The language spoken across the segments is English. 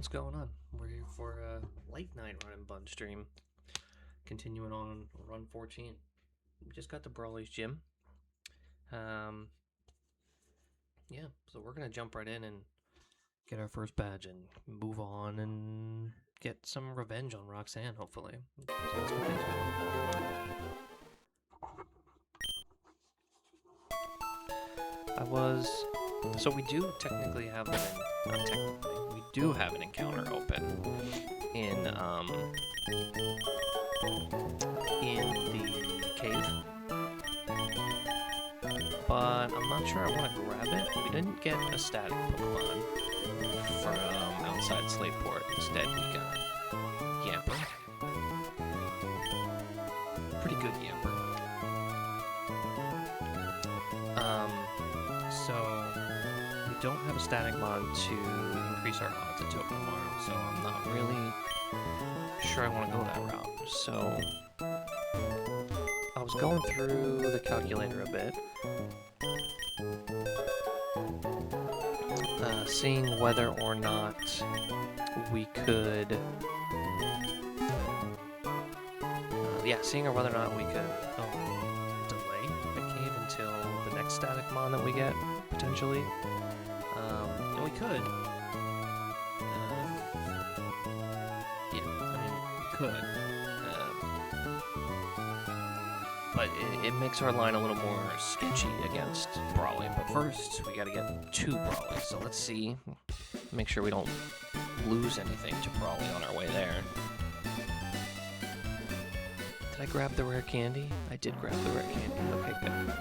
What's going on? We're here for a late night Run&BUN stream. Continuing on Run 14. We just got to Brawley's gym. Yeah, so we're gonna jump right in and get our first badge and move on and get some revenge on Roxanne, hopefully. So let's get into it. So we do technically have not technically, we do have an encounter open in the cave, but I'm not sure I want to grab it. We didn't get a static Pokemon from outside Slateport. Instead, we got Yamper. Pretty good Yamper. So we don't have a static mod to increase our odds at Token Farm, so I'm not really sure I want to go that route. So I was going through the calculator a bit, seeing whether or not we could, delay the cave until the next static mon that we get, potentially. And we could. We could. But it makes our line a little more sketchy against Brawley. But first, we gotta get to Brawley. So let's see. Make sure we don't lose anything to Brawley on our way there. Did I grab the rare candy? I did grab the rare candy. Okay, good.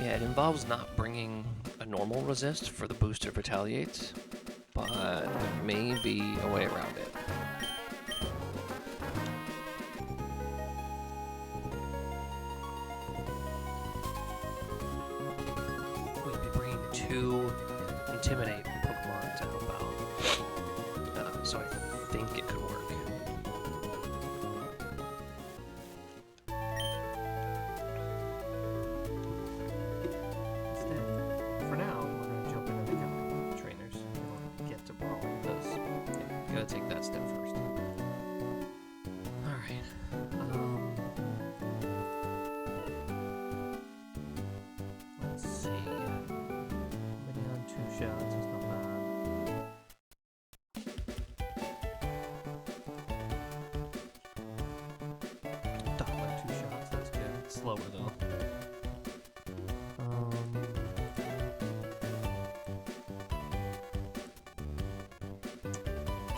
Yeah, it involves not bringing a normal resist for the booster retaliates, but there may be a way around it. We'll be bringing 2 Intimidate Pokemon to help out, so I think it could work. Take that step first. Alright. Let's see. Mini on 2 shots is not bad. Doppler 2 shots, that's good. It's slower though.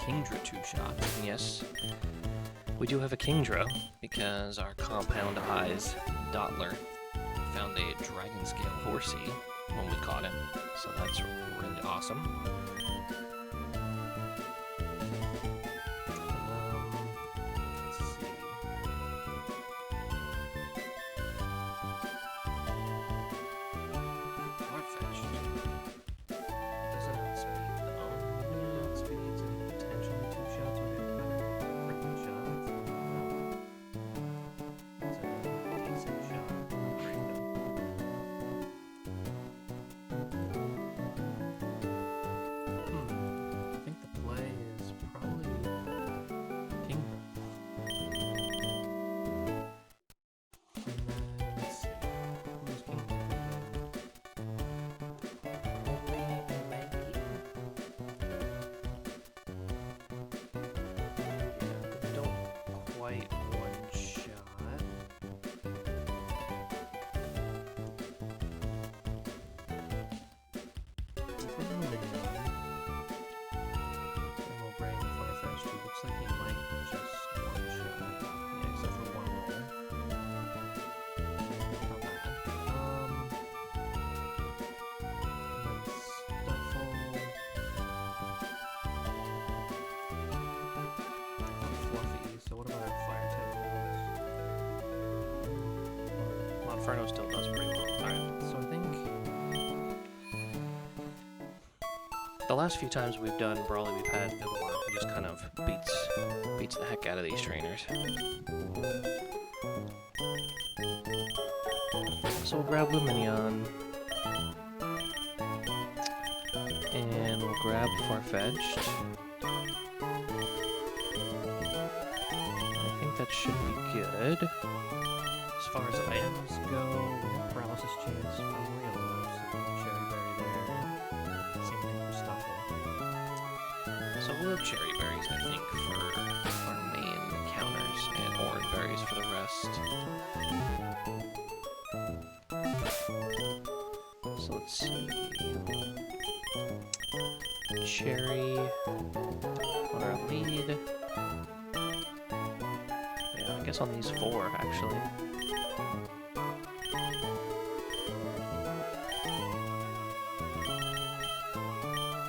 Kingdra 2 shots, and yes, we do have a Kingdra, because our Compound Eyes Dottler found a Dragon Scale Horsey when we caught him, so that's really awesome. Let's see. Farfetch'd. Doesn't outspeed though. Outspeeds and potentially 2 shots would be freaking shots. It's a decent shot. Random. I think the play is probably Kingdom. And then let's see. Who's Kingdom? Probably Maggie. Don't quite one shot. And we'll bring Farfetch'd, who looks like he might just one shot. Yeah, except for one roll. Not bad. And then Stuffle. Fluffy, so what about our fire type moves? Monferno still does pretty well. Alright, so I think the last few times we've done Brawley, we've had Vivillon, who just kind of beats the heck out of these trainers. So we'll grab Luminion. And we'll grab Farfetch'd. I think that should be good. As far as items go, we have Paralysis Chance from Real, Cherry Berry there. Same thing for Stuffle. So we'll have Cherry Berries, I think, for our main counters, and Orange Berries for the rest. So let's see. Cherry on our lead. Yeah, I guess on these 4, actually.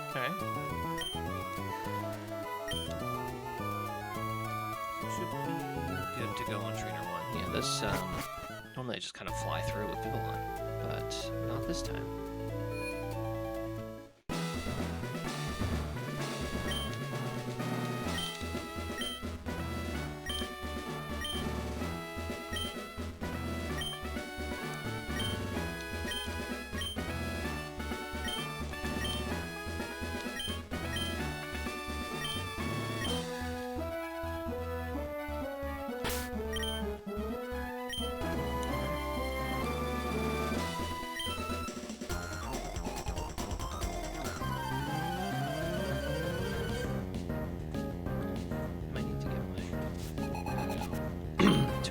Okay. Should be good to go on Trainer 1. Yeah, this, normally I just kind of fly through with people on, but not this time.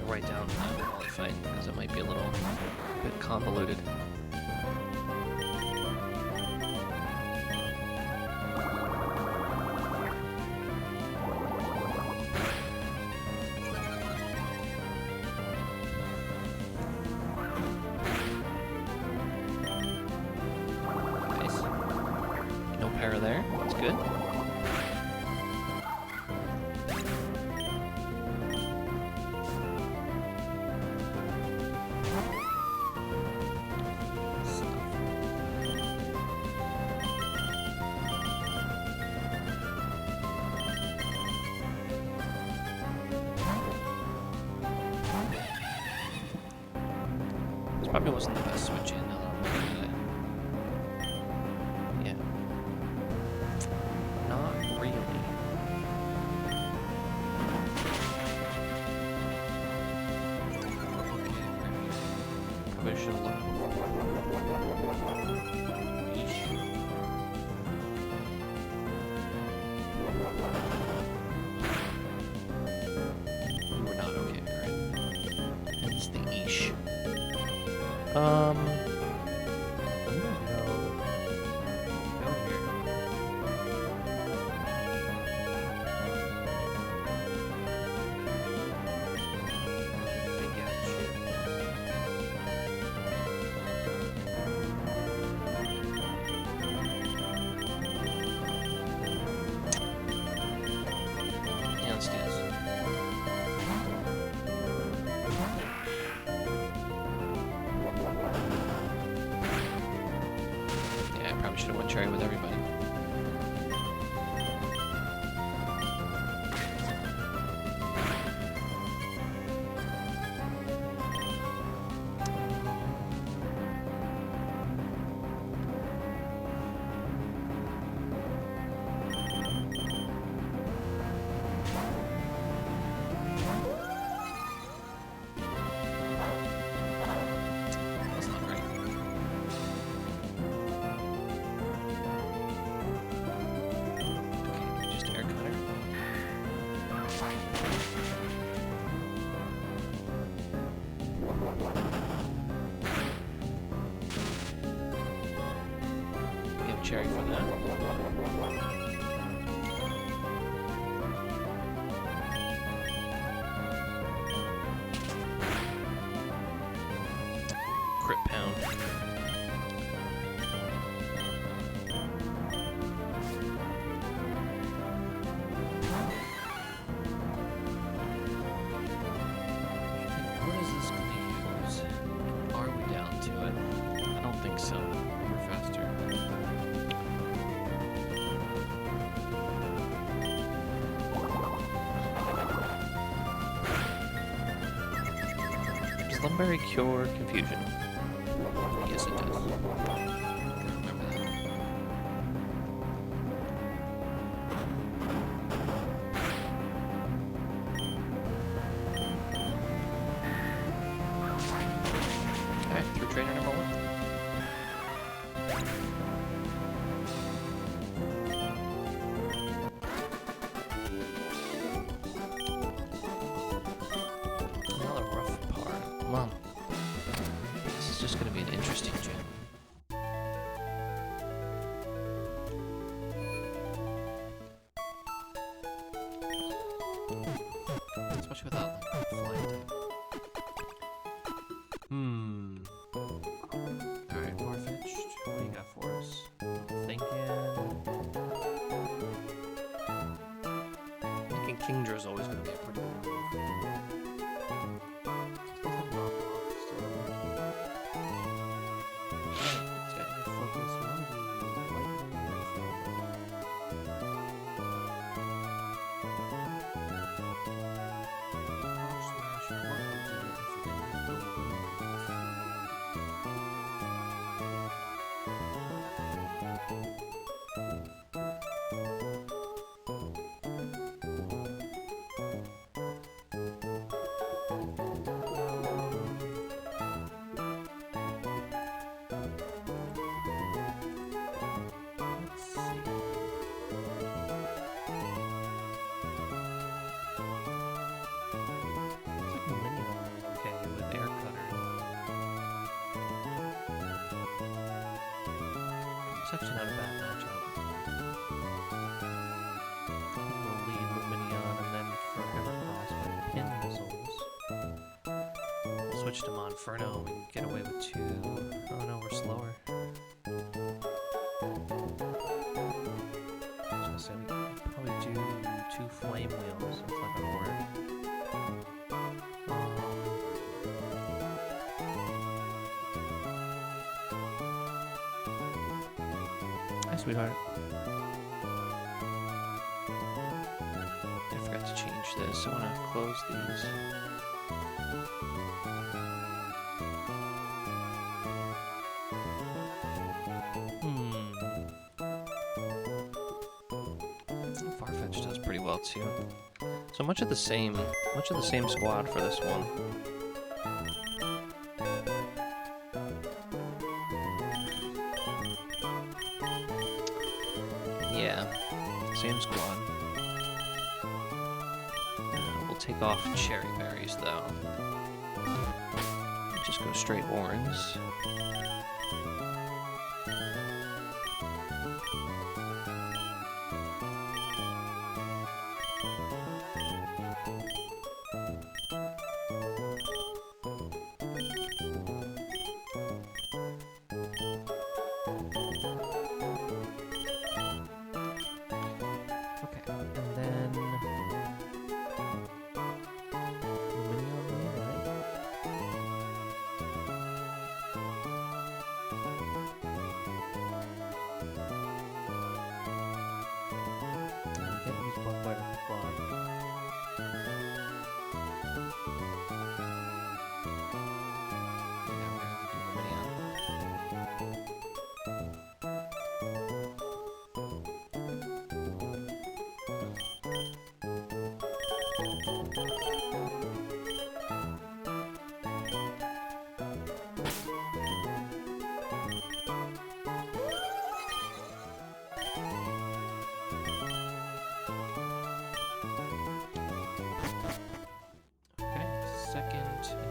Write down while I fight, because it might be a little bit convoluted. Nice. No para there, that's good. Probably wasn't the best switch in, now that I'm looking at it. Yeah. Not really. Probably should have looked. We're not okay, right? It's the Eesh. I don't know. Go here. Big edge. Yeah, let's do this. Probably should have went cherry with everybody. That's not right. We have cherry for that. Crit pound. What is this going to use? Are we down to it? I don't think so. We're faster. Does Lumberry cure confusion? Yes, it does. Remember that. Alright, through trainer number 1. Especially without like flying type. Alright, Farfetched. What do you got for us? Thinking Kingdra's always going to be a pretty good move. It's actually not a bad matchup. We'll lead Luminion and then Forever Cross by pin missiles. We'll switch to Monferno. We can get away with 2. Oh no, we're slower. I was gonna say we could probably do 2 Flame Wheels. That's not gonna work. Sweetheart. I forgot to change this. I want to close these. Farfetch'd does pretty well too. So much of the same squad for this one. Yeah, same squad. We'll take off Cherry Berries though. Just go straight orange.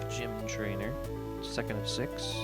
Gym trainer, 2nd of 6.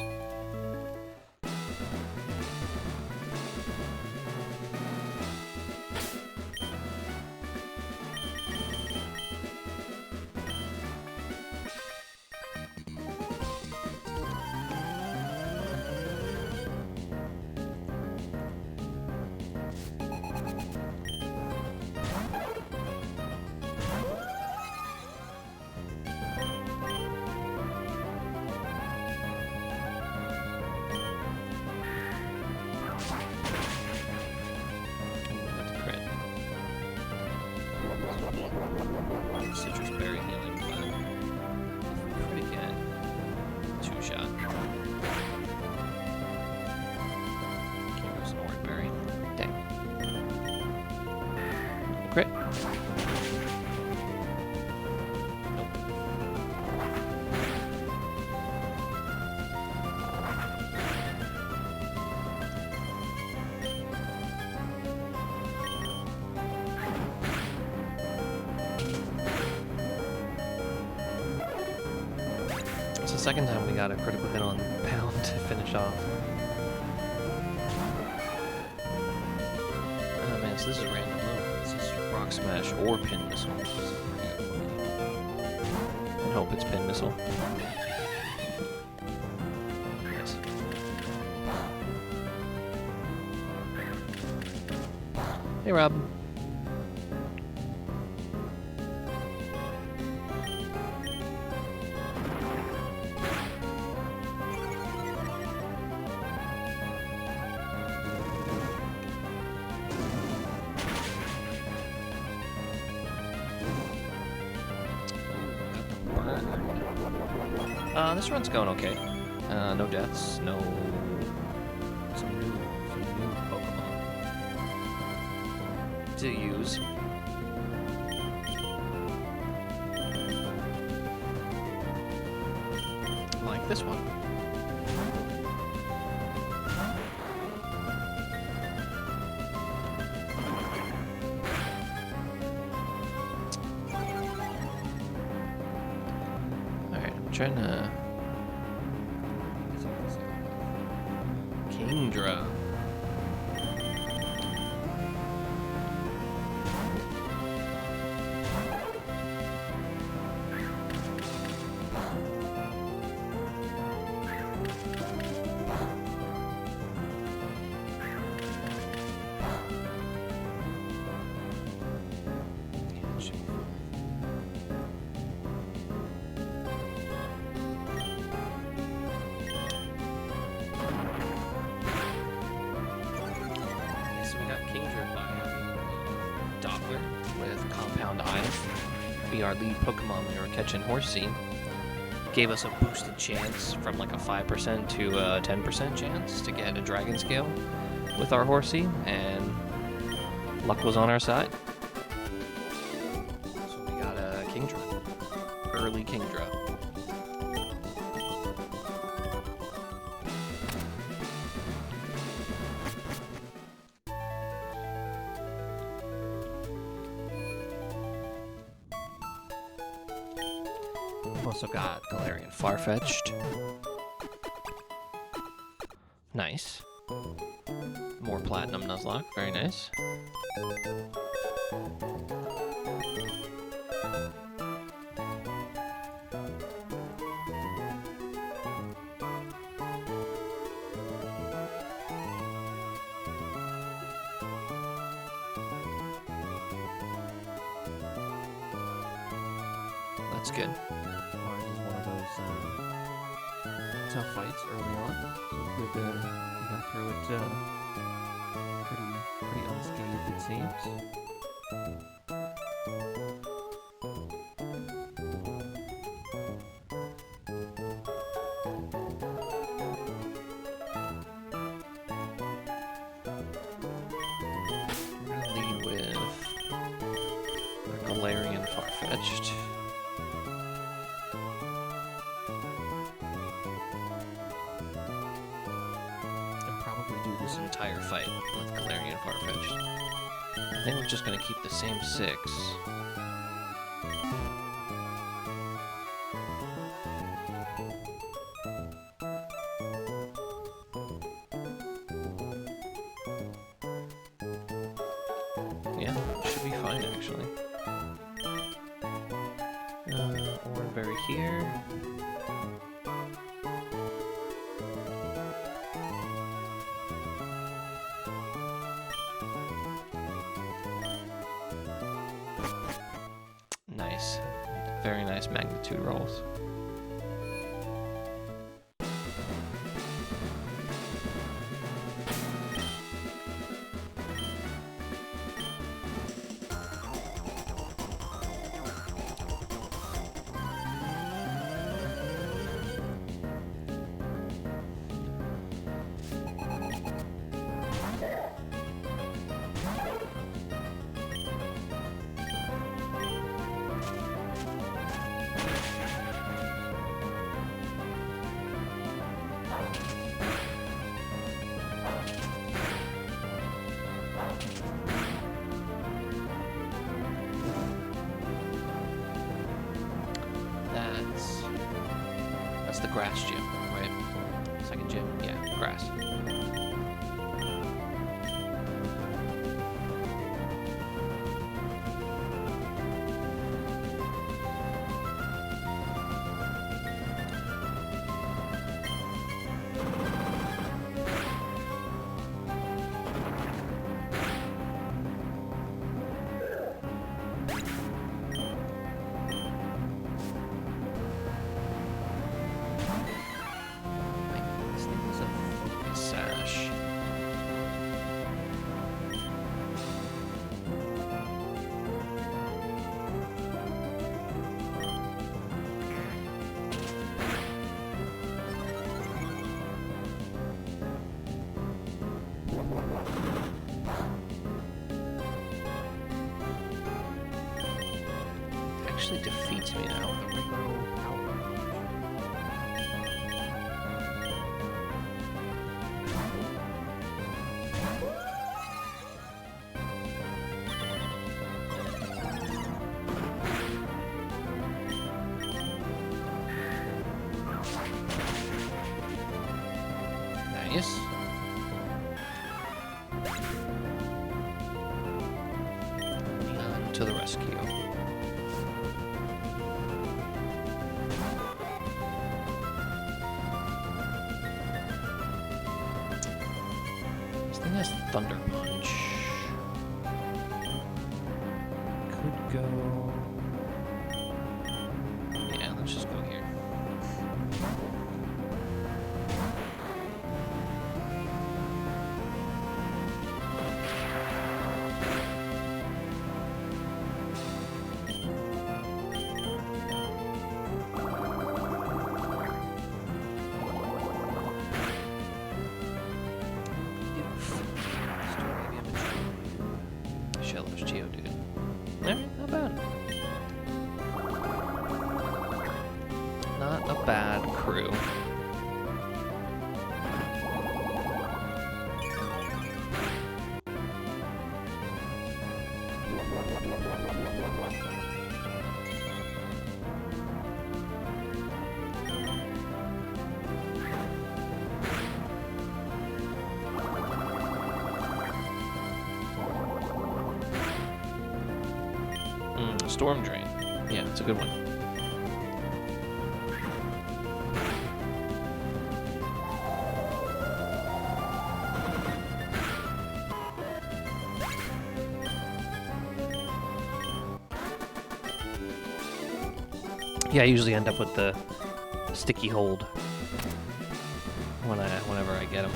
Crit. It's the second time we got a critical hit on Pound to finish off. Oh man, so this is random mode. This is Rock Smash or Pin Missile. And hope it's Pin Missile. Nice. Hey Rob. This run's going okay. No deaths, some new Pokemon to use. Like this one. Alright, I'm trying to Kingdra. Be our lead Pokemon we were catching Horsey. Gave us a boosted chance from like a 5% to a 10% chance to get a Dragon Scale with our Horsey, and luck was on our side. So we got a Kingdra. Early Kingdra. Also got Galarian Farfetch'd. Nice. More Platinum Nuzlocke, very nice. That's good. Tough fights early on, so good we got through it pretty unscathed, it seems. We're gonna lead with our Galarian Farfetch'd. This entire fight with Galarian Farfetch'd. I think we're just gonna keep the same 6. Yeah, should be fine actually. Oranberry here. Nice. Very nice magnitude rolls. That's the grass gym, right? Second gym? Yeah, grass. Actually defeats me now with a regular power. Nice. To the rescue. This thing has Thunder Punch. Could go... Yeah, let's just go here. Shell's Geodude. Alright, not bad. Not a bad crew. Storm Drain. Yeah, it's a good one. Yeah, I usually end up with the sticky hold whenever I get them.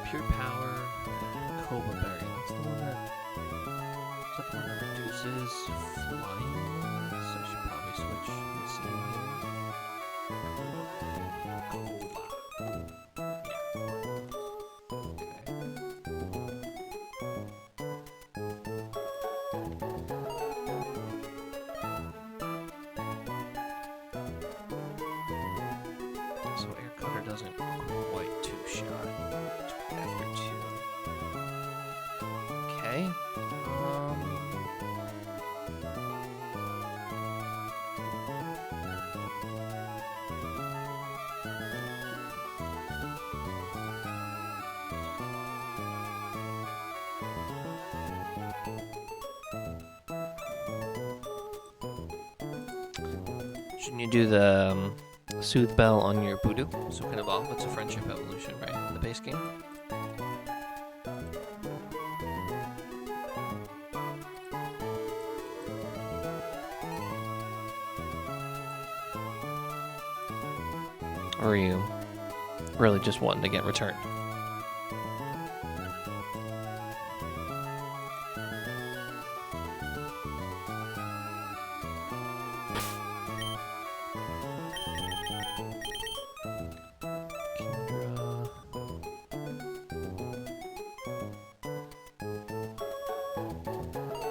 Pure Power, Cobra Berry. That's the one that reduces flying. So I should probably switch this Cobra. Okay. So Air Cutter doesn't quite two-shot. After 2. Okay. Shouldn't you do the Soothe Bell on your Voodoo so it can evolve? It's a friendship evolution, right? In the base game? Or are you really just wanting to get returned?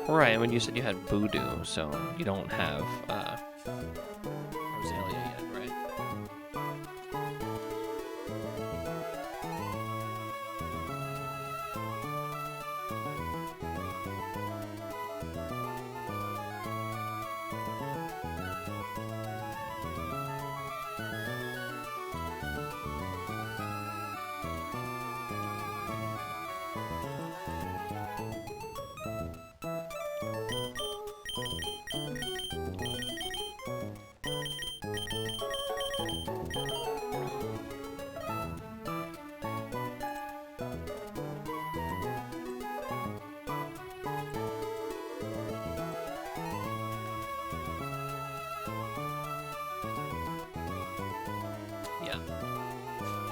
Right, when you said you had Voodoo, so you don't have Rosalia yet, right? Yeah.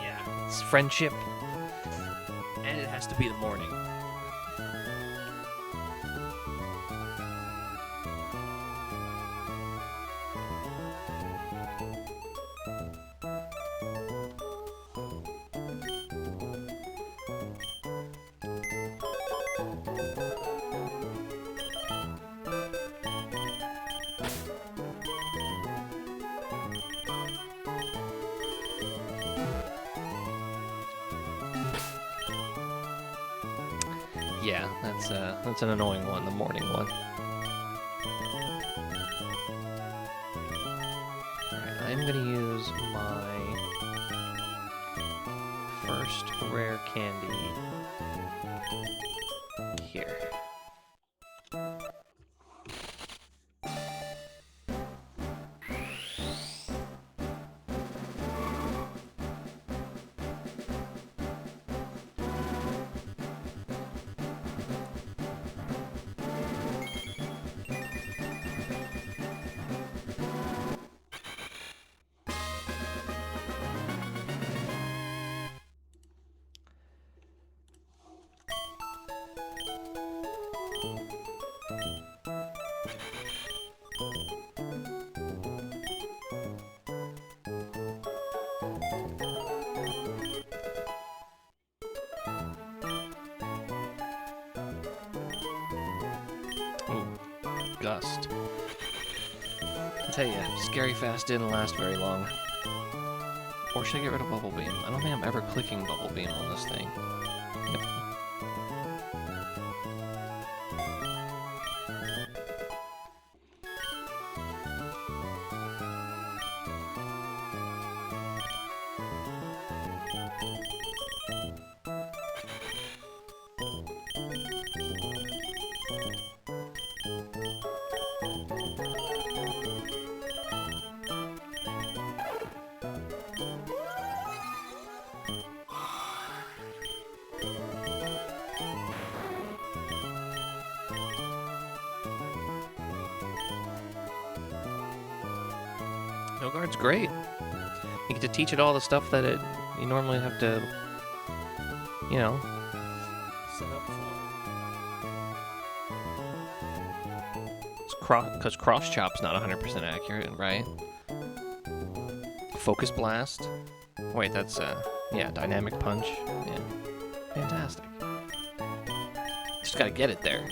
Yeah. It's friendship. And it has to be the morning. Yeah, that's an annoying one, the morning one. Alright, I'm gonna use my first rare candy here. Ooh, Gust. I tell ya, Scary Fast didn't last very long. Or should I get rid of Bubble Beam? I don't think I'm ever clicking Bubble Beam on this thing. Yep. No Guard's great. You get to teach it all the stuff that you normally have to, you know, set up for. Because Cross Chop's not 100% accurate, right? Focus Blast. Wait, that's, yeah, Dynamic Punch. Yeah. Fantastic. Just gotta get it there.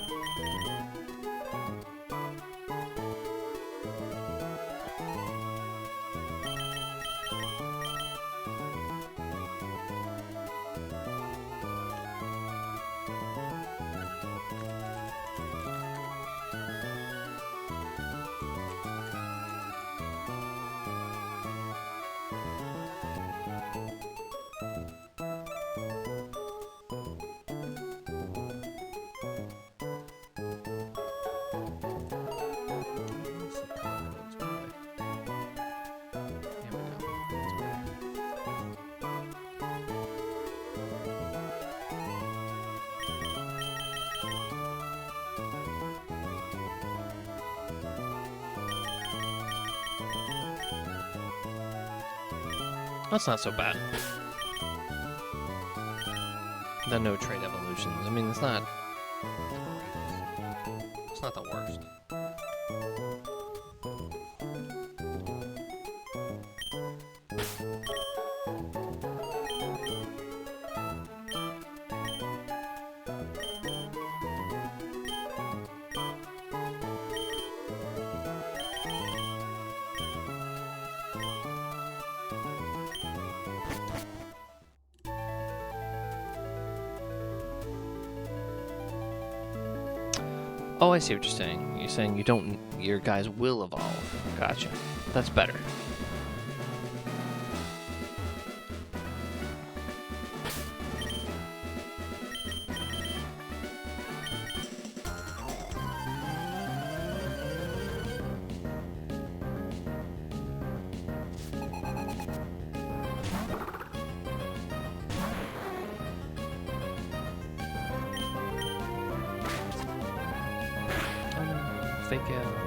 That's not so bad. The no trade evolutions. I mean, it's not the worst. Oh, I see what you're saying. You're saying you don't. Your guys will evolve. Gotcha. That's better. Fake out.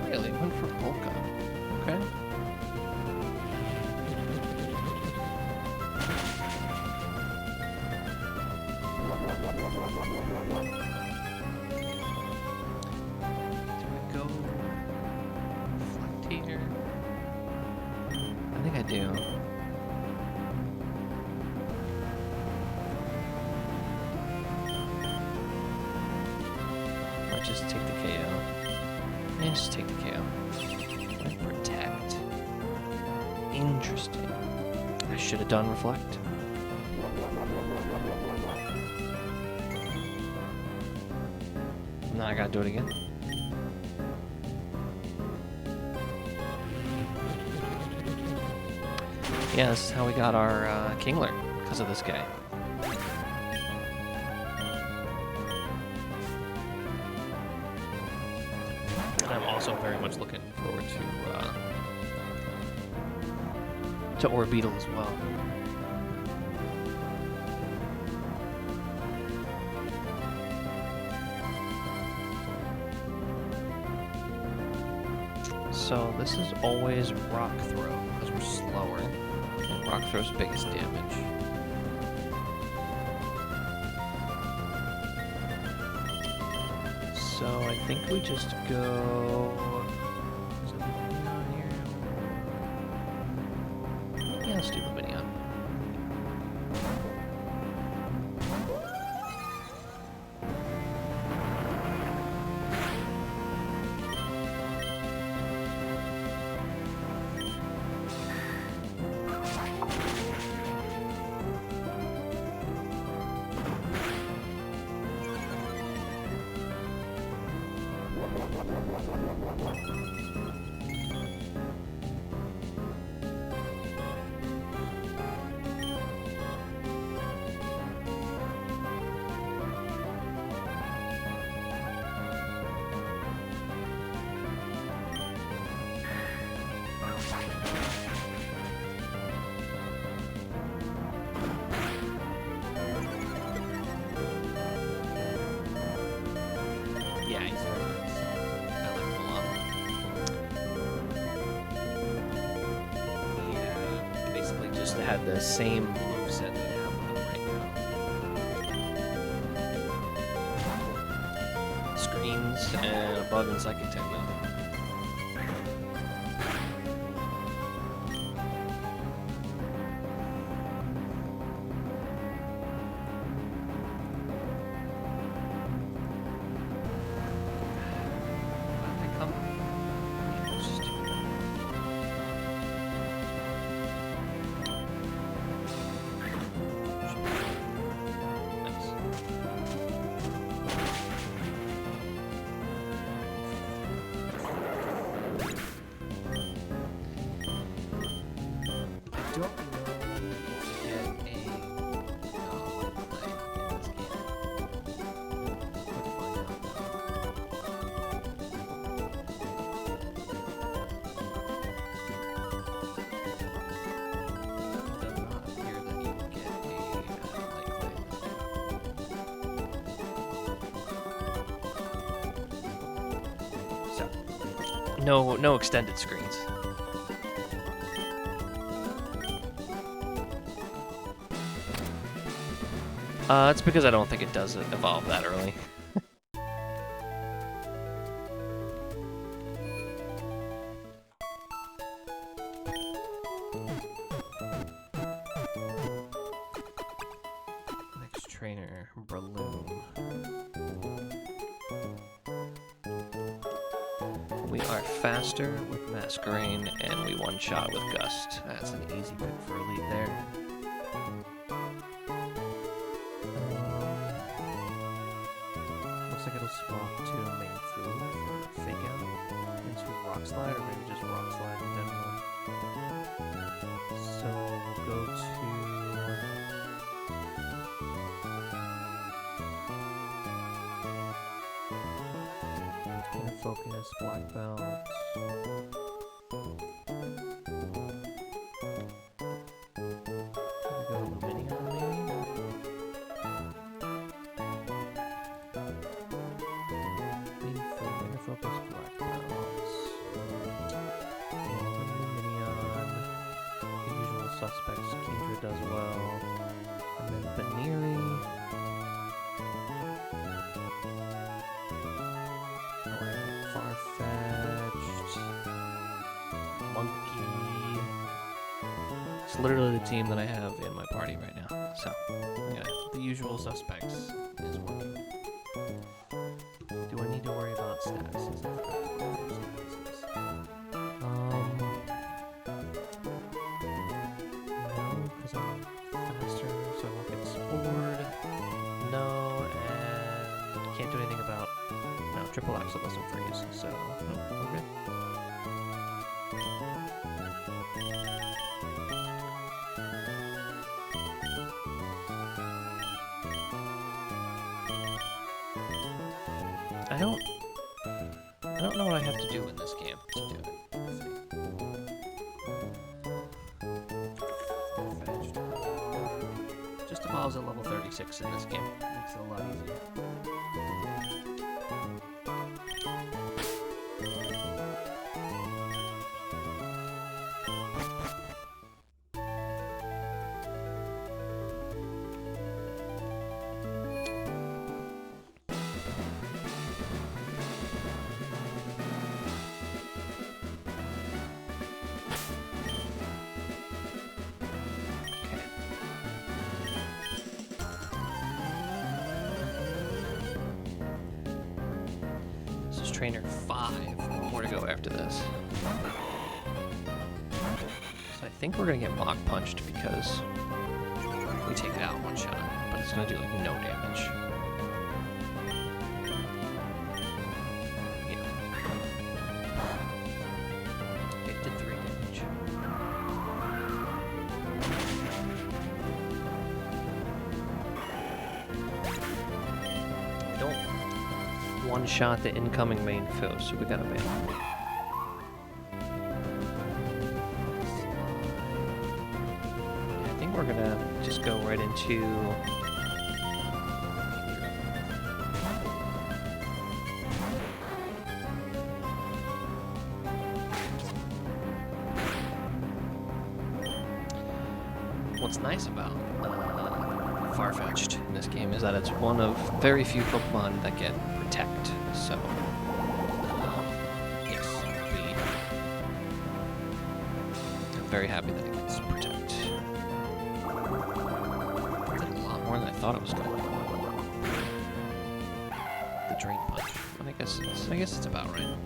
Really? Went for polka. Okay. Do we go reflect here? I think I do. Or just take the KO. Yeah, just take the KO. Protect. Interesting. I should have done reflect. Now I gotta do it again. Yeah, this is how we got our Kingler, because of this guy. I'm also very much looking forward to Orbeetle as well. So this is always Rock Throw, because we're slower, and Rock Throw's biggest damage. So I think we just go... Is it Lumineon here? Yeah, let's do Lumineon. Yeah, he's very nice. I like him a lot. Yeah, basically just had the same moveset that I have on right now. Screens and a bug and psychic techno. don't know if we get a dog play in this game. Quick find out. It does not appear that you will get a light play in this game. So, no extended screens. It's because I don't think it does evolve that early. Next trainer, Balloon. We are faster with Masquerain, and we one-shot with Gust. That's an easy pick for Elite there. Looks like it'll swap to main food for Fake Out into Rock Slide, or maybe just Rock Slide in general. So we'll go to... Inner Focus, Black Belt. Suspects, Kingdra does well, and then Baneri. Farfetched, Monkey. It's literally the team that I have in my party right now. So, yeah, the usual suspects is working. Do I need to worry about statuses? Triple X unless I'm freeze, so we're good. I don't know what I have to do in this game to do it. Just evolves at level 36 in this game. Makes it a lot easier. Trainer 5. One more to go after this. So I think we're gonna get Mach Punched because we take it out one shot, but it's gonna do like no damage. Yeah. It did 3 damage. Don't one-shot the incoming main foe, so we gotta ban. I think we're gonna just go right into... What's nice about Farfetch'd in this game is that it's one of very few Pokemon that get Protect, so yes, I'm very happy that it gets Protect. It did a lot more than I thought it was going to. The Drain Punch. I guess it's about right.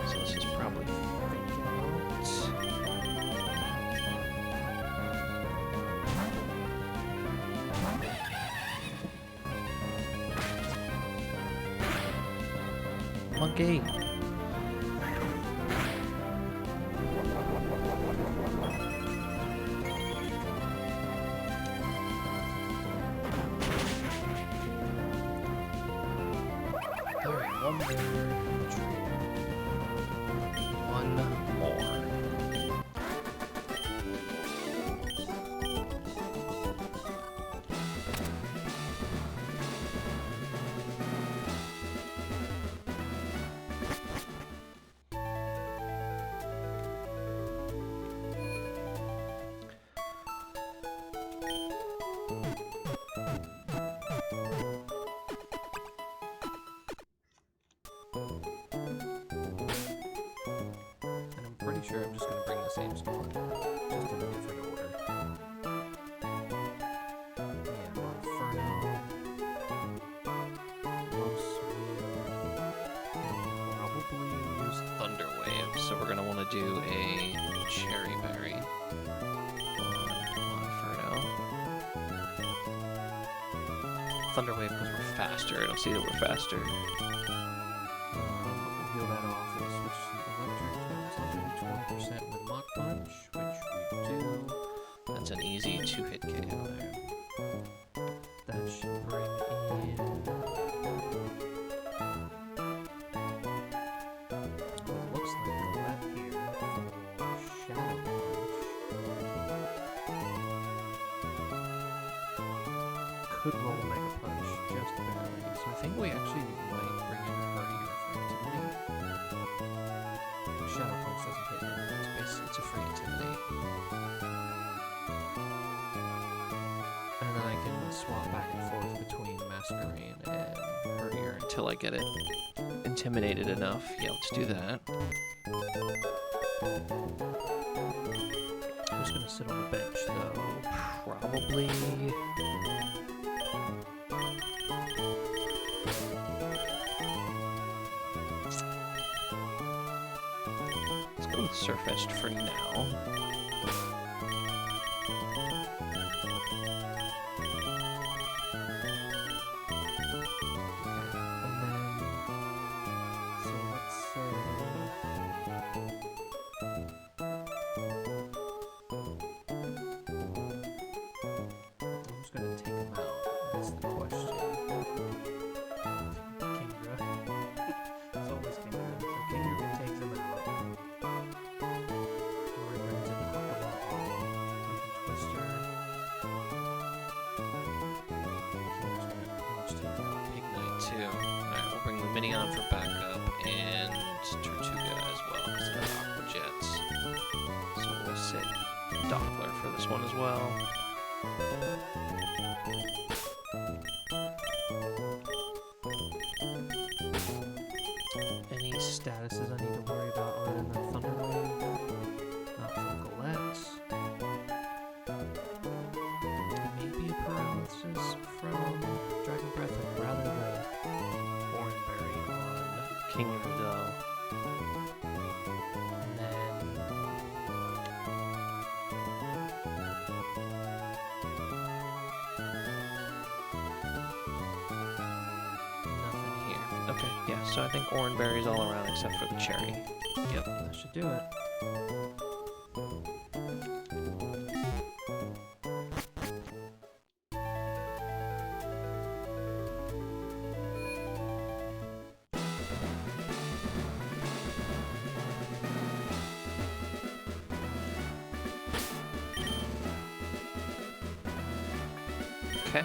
So this is probably monkey. Alright, one more. And I'm pretty sure I'm just going to bring the same spawn, just in a different order. Yeah, Inferno. Probably use Thunder Wave, so we're going to want to do a Cherry Berry on Inferno. Thunder Wave because we're faster. I don't see that we're faster. We'll heal that off and switch to Electric. That's 20% with Mach Punch, which we do. That's an easy 2-hit KO there. That should bring in... what looks like a left here for Shadow Punch. Could roll Mega Punch just barely, so I think we actually might bring in Hurrier for Intimidate. The Shadow Punch doesn't hit damage, it's a free Intimidate. And then I can swap back and forth between Masquerade and Hurrier until I get it intimidated enough. Yeah, let's do that. Who's gonna sit on the bench though? Probably... let's go with Surfetched for now. Alright, we'll bring Luminion for backup and Tortuga as well because they have Aqua Jets. So we'll sit Doppler for this one as well. Any statuses I need to worry about other than the Thunder Wave? Not from Galette. Maybe a paralysis from Dragon Breath, or rather the Oranberry on King Rudo. And then nothing here. Okay, yeah, so I think Oranberry's all around except for the cherry. Yep, that should do it. Okay.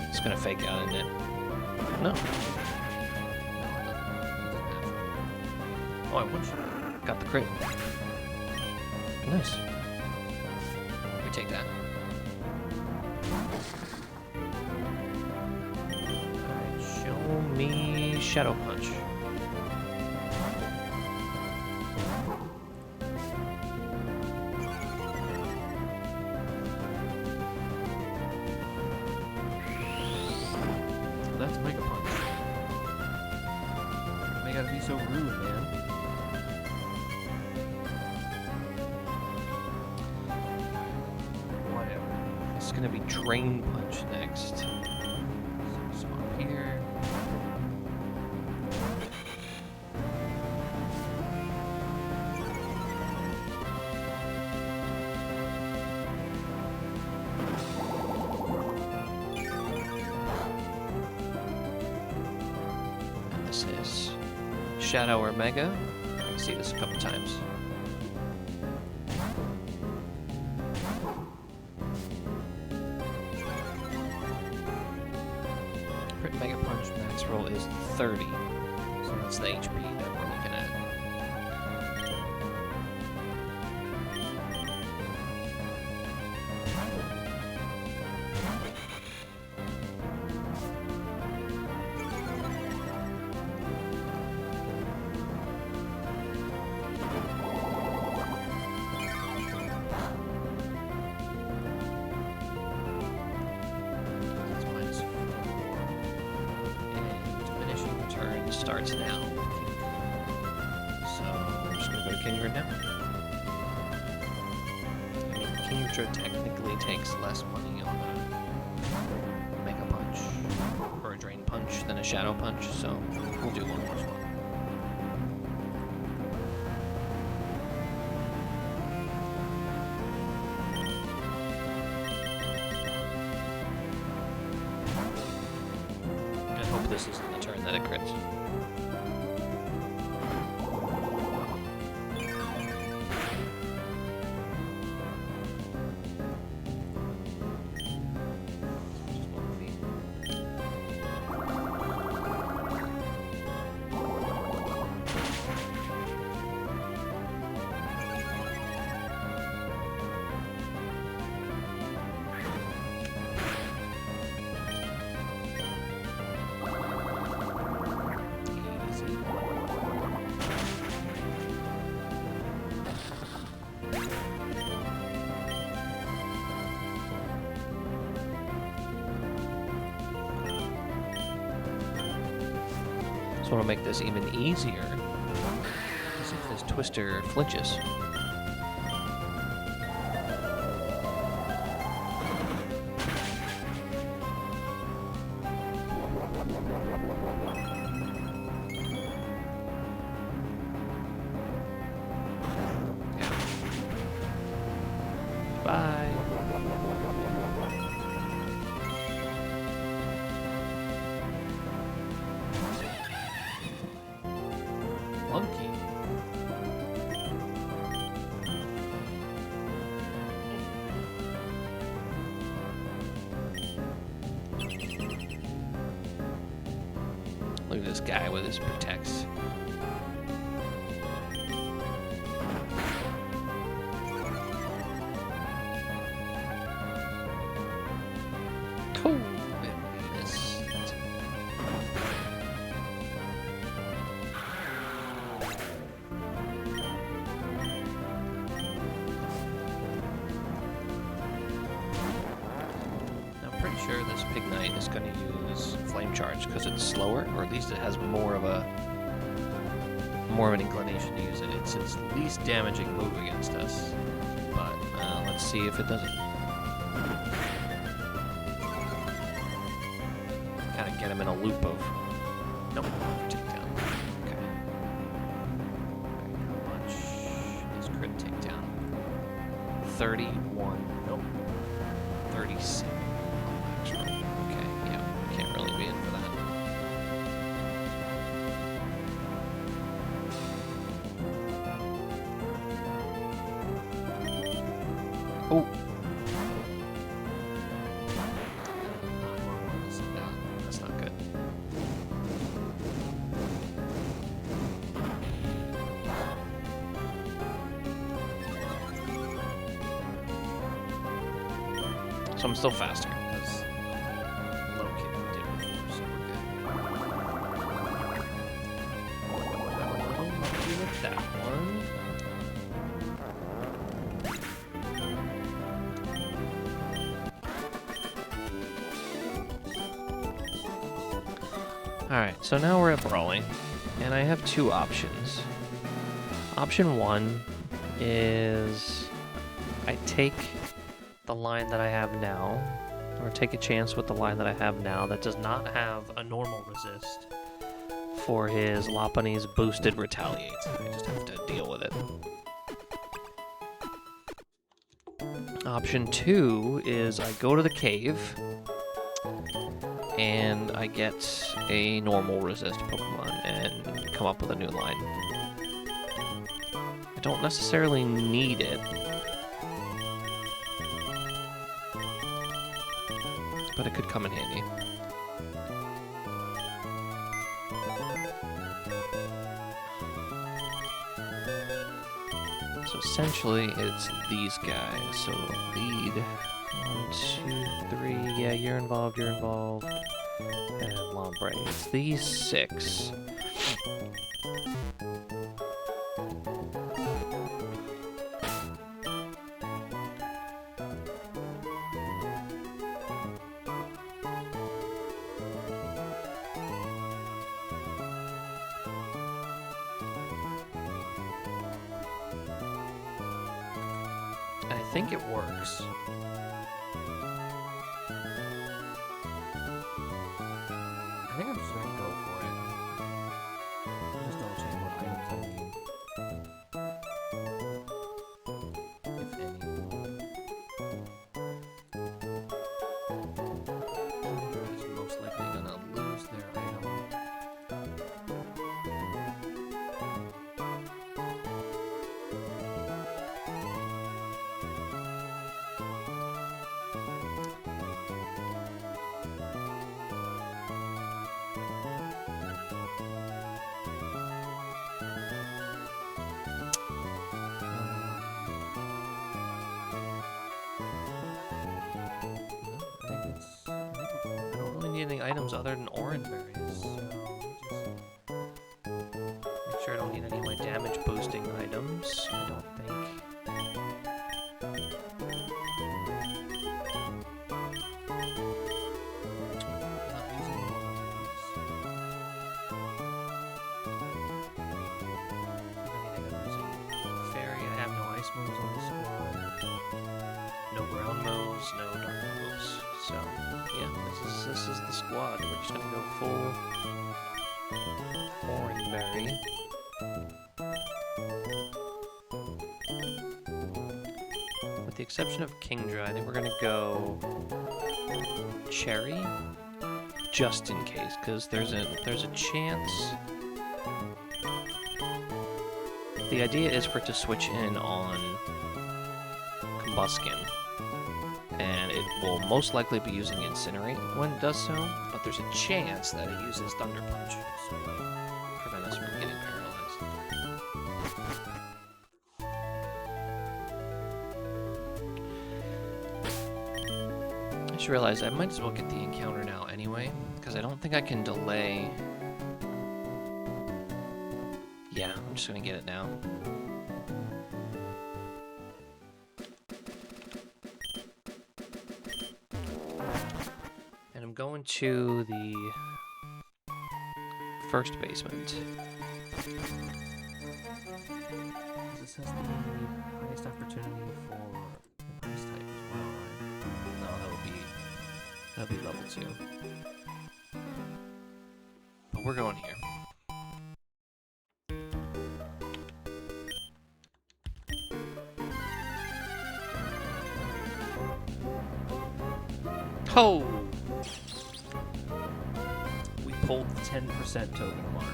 It's gonna fake out, isn't it? No. Oh, I one-shot. Got the crit. Nice. We take that. Alright, show me Shadow Punch. That's Mega Punch. Why you gotta be so rude, man? Whatever. It's gonna be Drain Punch next. So swap here. This is Shadow or Mega. I see this a couple times. Crit Mega Punch max roll is 30. So that's the HP that we're looking at. Starts now. So we're just gonna go to King Grid now. I mean, King Grid technically takes less money on a Mega Punch or a Drain Punch than a Shadow Punch, so we'll do one more swap. I hope this isn't the turn that it crits. So want to make this even easier, is if this Twister flinches. Yeah. Bye. Monkey. Look at this guy with his protects. Oh, it missed. Pretty sure this Pig Knight is going to use Flame Charge because it's slower, or at least it has more of an inclination to use it. It's its least damaging move against us, but let's see if it doesn't. Kind of get him in a loop of. Nope, takedown. Okay. How much is crit takedown? 31. Nope. 37. Okay, yeah, can't really be in for that. Oh! That's not good. So I'm still faster. That one. Alright, so now we're at Brawling. And I have two options. Option one is I take the line that I have now, or take a chance with the line that I have now that does not have a normal resist for his Lopunny's boosted retaliates. I just have to deal with it. Option two is I go to the cave and I get a normal resist Pokemon and come up with a new line. I don't necessarily need it, but it could come in handy. So essentially, it's these guys. So lead, 1, 2, 3. Yeah, you're involved. And Lombre. It's these 6. I think it works. I think I'm just gonna go for it. Just don't change what items I need. If any. Android is most likely gonna lose their item. I don't really need any items other than orange berries, so just make sure I don't need any of my damage boosting items. I don't think. Not using one of these. I think I'm using fairy. I have no ice moves on the squad. No ground moves, no dark moves. So yeah, this is the squad. We're just gonna go full orange berry. With the exception of Kingdra, I think we're gonna go cherry, just in case, because there's a chance. The idea is for it to switch in on Combuskin, and it will most likely be using Incinerate when it does so, but there's a chance that it uses Thunder Punch, so that'll prevent us from getting paralyzed. I just realized I might as well get the encounter now anyway, because I don't think I can delay. Yeah, I'm just gonna get it now. And I'm going to the first basement. This has the highest opportunity for the price type as well, right? No, that'll be level 2. But we're going here. Oh! We pulled 10% token mono.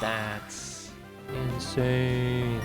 That's insane.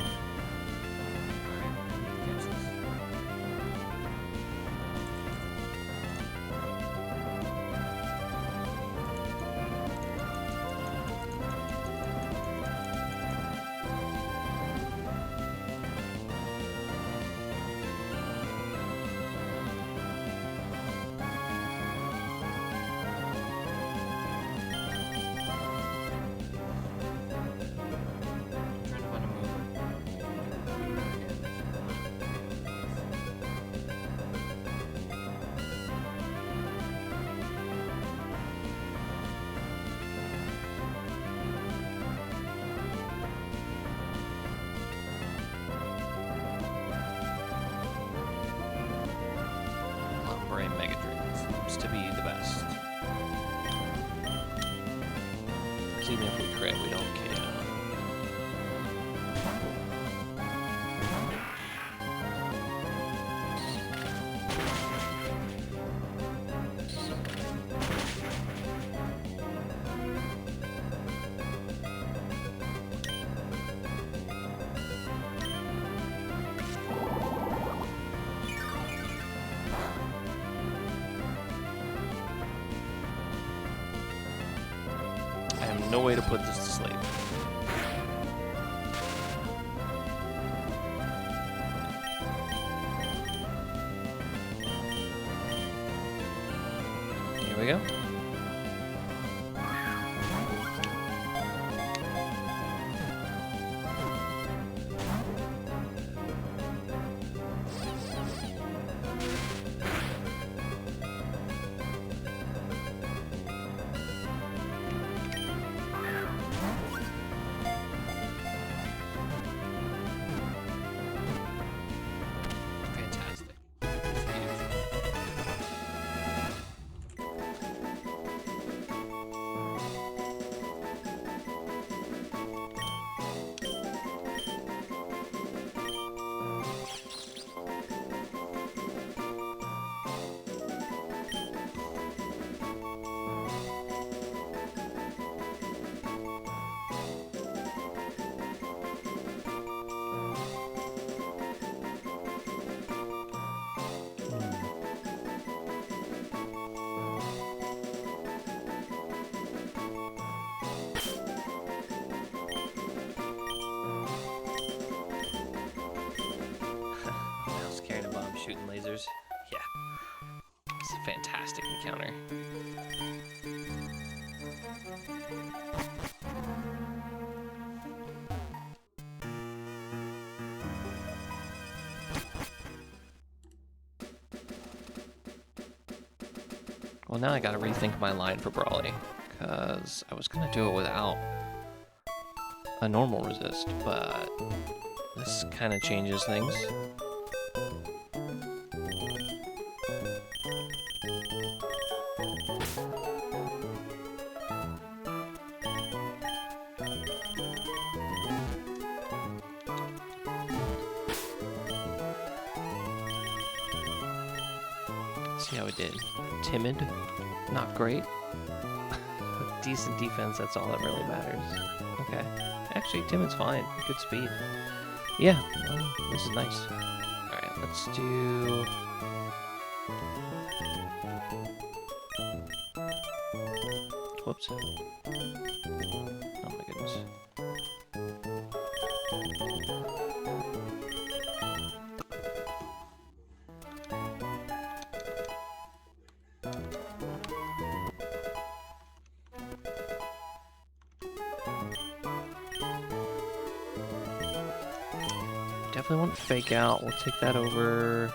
Because even if we crit, we don't KO. I have no way to put this to sleep. Here we go. Fantastic. Mouse carrying a bomb, shooting lasers. Yeah. It's a fantastic encounter. Well, now I gotta rethink my line for Brawly, because I was gonna do it without a normal resist, but this kind of changes things. See how we did. Timid, not great. Decent defense, that's all that really matters. Okay. Actually, Timid's fine. Good speed. Yeah, this is nice. Alright, let's do... Whoops. Oh my goodness. Definitely want to fake out. We'll take that over.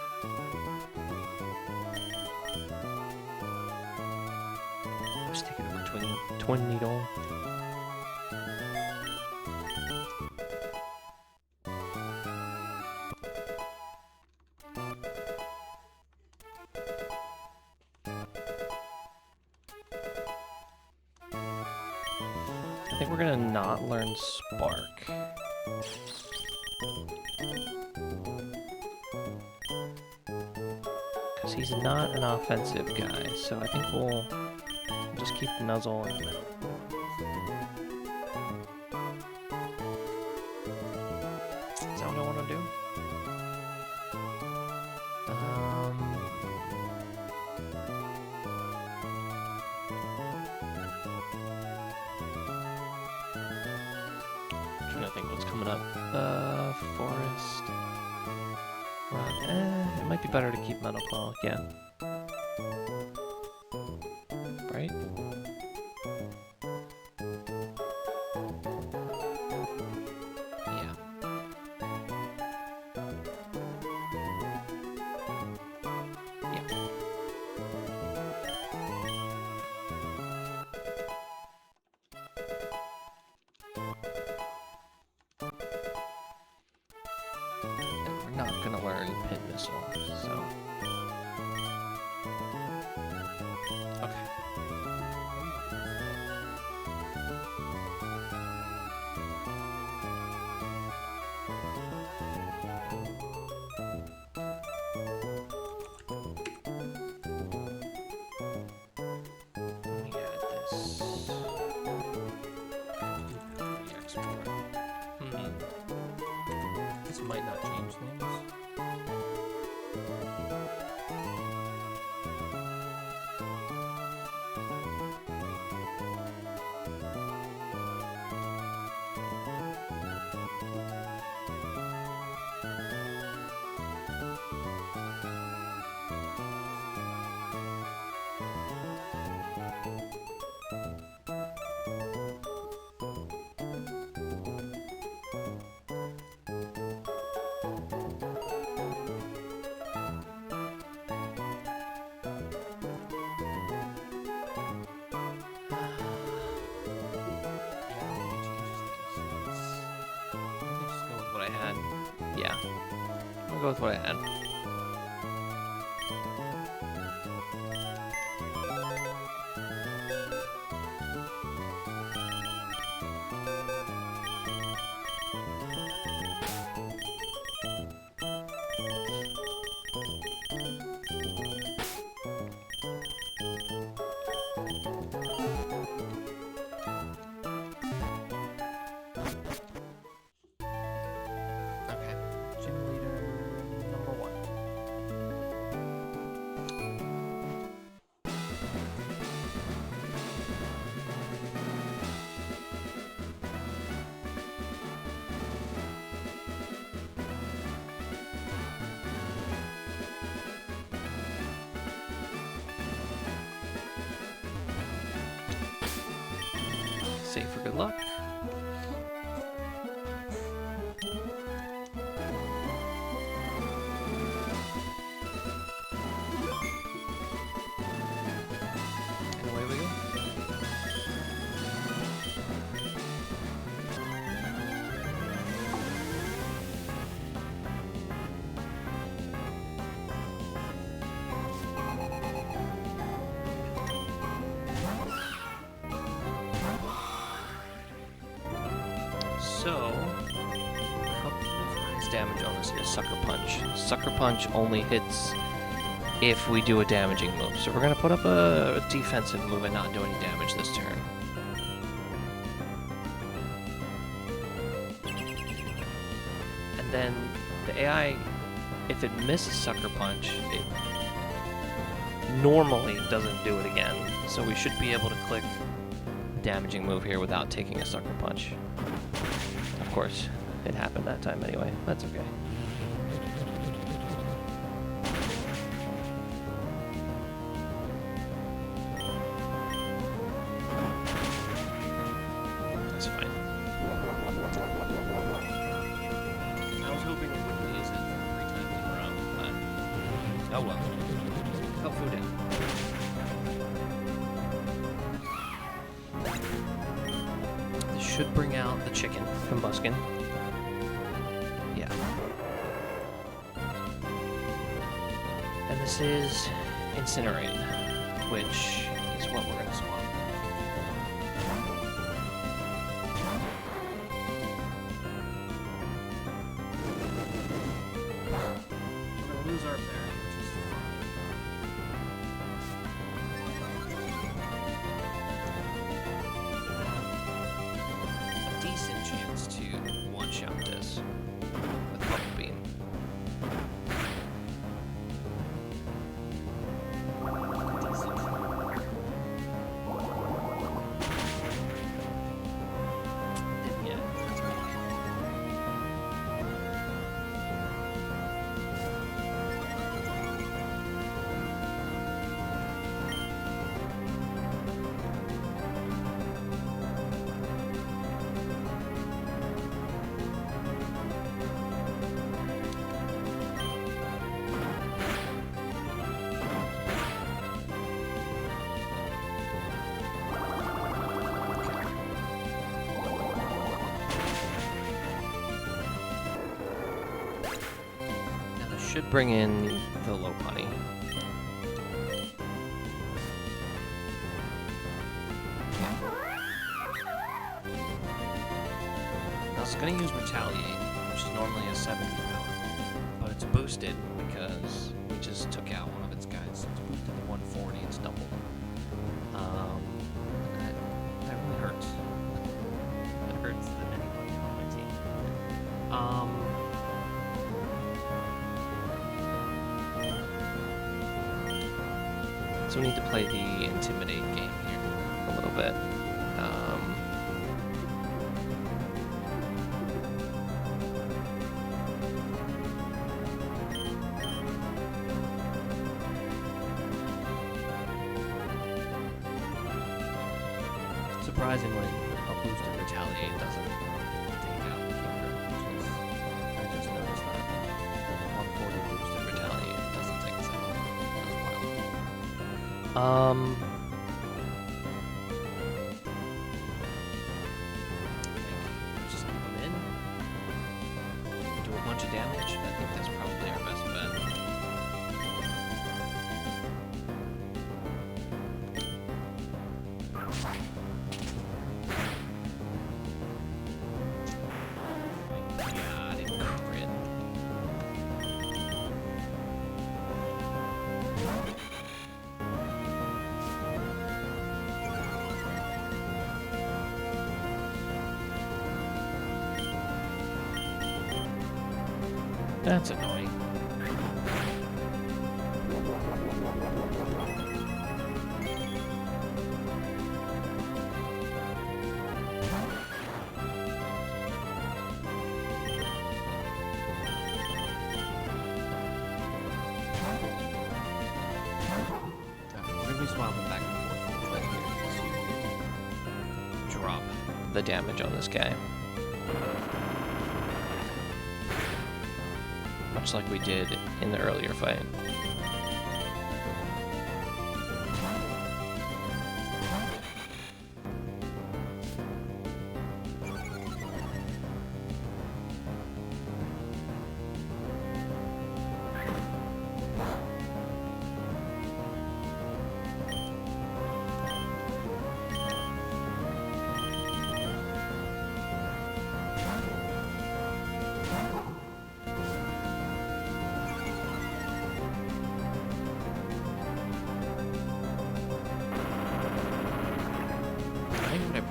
Let's take it over Twin Needle. I think we're gonna not learn Spark. Because he's not an offensive guy, so I think we'll just keep Nuzzle in the middle. Is that what I want to do? Trying to think what's coming up. Forest. It might be better to keep Metal Claw, yeah. Right? Yeah. Yeah. We're not gonna learn Pin Missile, so... Okay. might not change things. Yeah, I'll go with what I had. Save for good luck. And away we go. So, his damage on this is Sucker Punch. Sucker Punch only hits if we do a damaging move. So we're going to put up a defensive move and not do any damage this turn. And then the AI, if it misses Sucker Punch, it normally doesn't do it again. So we should be able to click damaging move here without taking a Sucker Punch. Of course, it happened that time anyway. That's okay. That's fine. I was hoping it wouldn't use it 3 times in a row, but oh well. Help food in. Should bring out the chicken from Buskin. Yeah. And this is Incinerate, which is what we're going to swap. We're going to lose our berry, which is fine. Decent chance to one-shot this with Bubble Beam. Didn't get it. That's okay. Now this should bring in the low putty. I was going to use Retaliate, which is normally a 70 power, but it's boosted because we just took out one of its guys. It's boosted to 140, it's doubled. That really hurts. That hurts than anybody on my team. So we need to play the intimidate game here a little bit. Surprisingly, a boosted retaliate doesn't take out the Kingdra, which is, I just noticed that. 140 boosted retaliate doesn't take us out. That's wild. Just keep them in. Do a bunch of damage. I think that's probably our best bet. God, it crit. That's annoying. We're gonna be swapping back and forth a little bit here to Drop the damage on this guy. Much like we did in the earlier fight.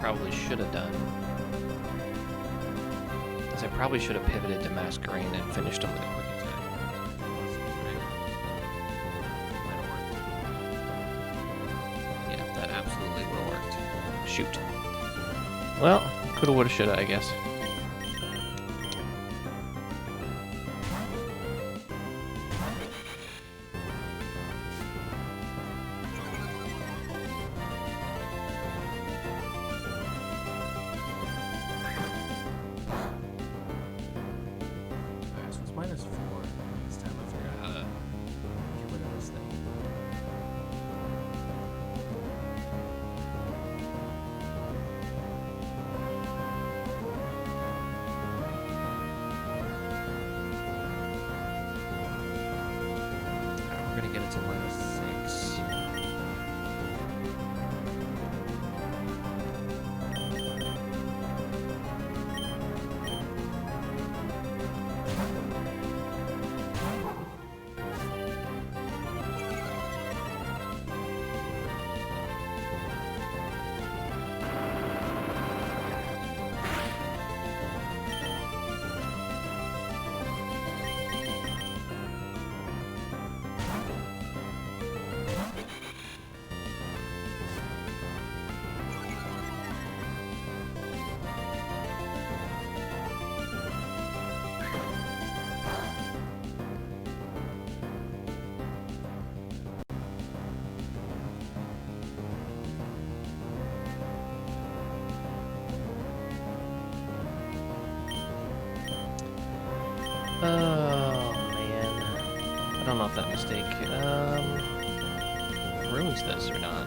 Probably should have done is I probably should have pivoted to Masquerade and finished him with a quick attack. Yeah, that absolutely would have worked. Shoot. Well, coulda, woulda, shoulda, I guess. -4. This time I figured out how to get rid of this thing. Alright, we're gonna get it to -6. Oh man, I don't know if that mistake ruins this or not.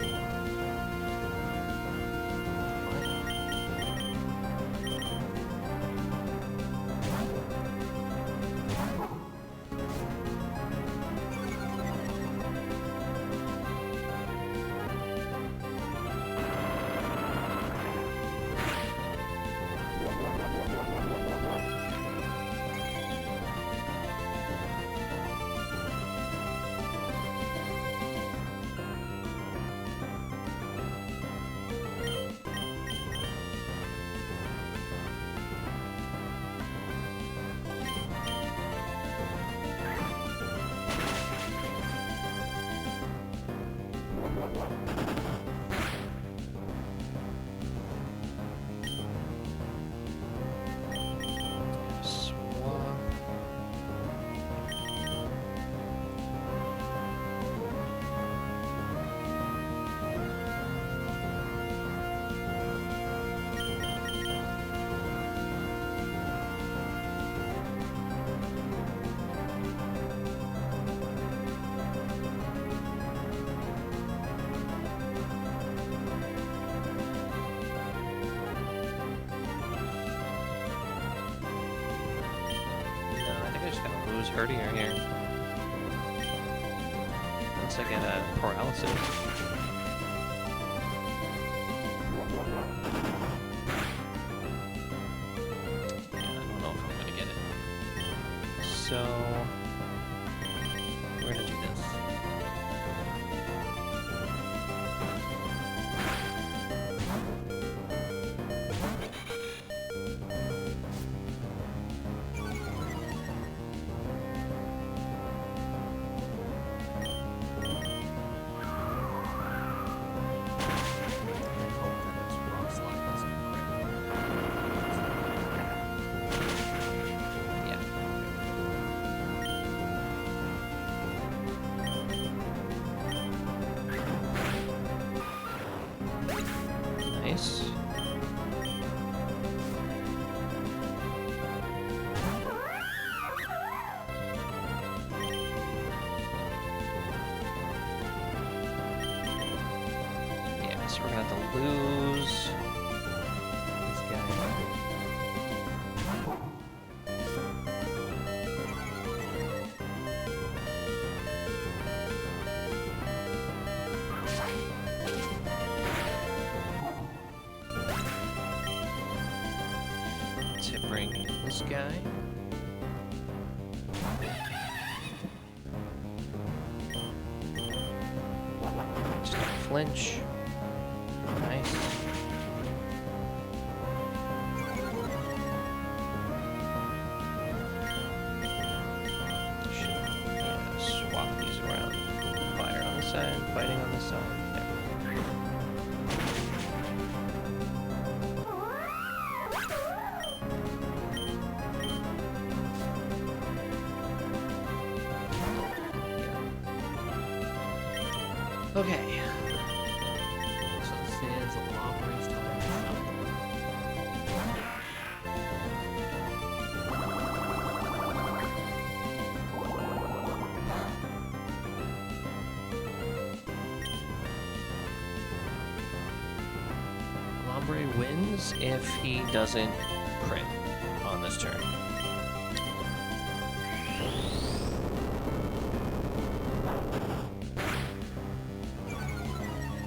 who's hurtier here. Once I get a paralysis. Yeah, I don't know if I'm gonna get it. So we're gonna do this. Nice. Yeah, so we're gonna have to lose this guy. To bring this guy. Just don't flinch. Nice. Should swap these around. Fire on the side, fighting on the side. There. Okay. So this is a long race time. Lombre wins if he doesn't crit on this turn.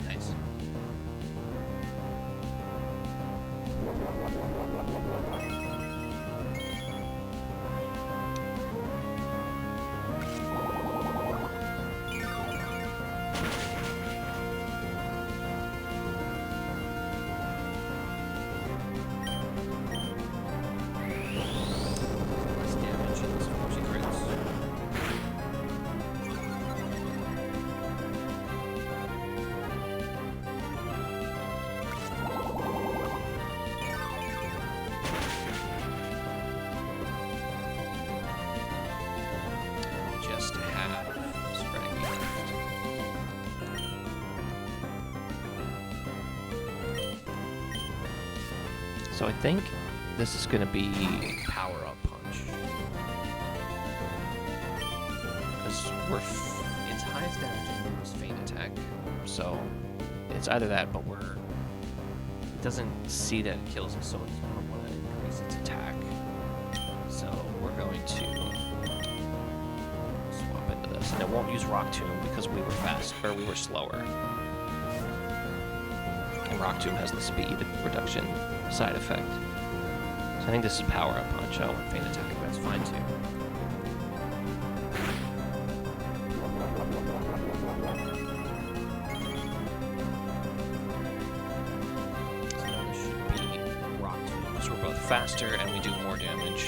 Nice. Less damage and this force he crits. Just have Scraggy left. So I think this is going to be power up punch. Because it's highest damage and lowest feint attack. So it's either that, but it doesn't see that it kills it, so it's going to want to increase its attack. So we're going to swap into this. And it won't use Rock Tomb because we were slower. And Rock Tomb has the speed reduction side effect. So I think this is power up punch. Oh, and feint attack, that's fine too. So now this should be Rock Tomb because we're both faster and we do more damage.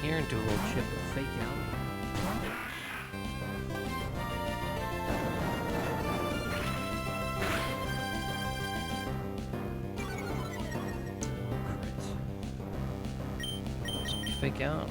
Here and do a little chip of fake out. So we fake out.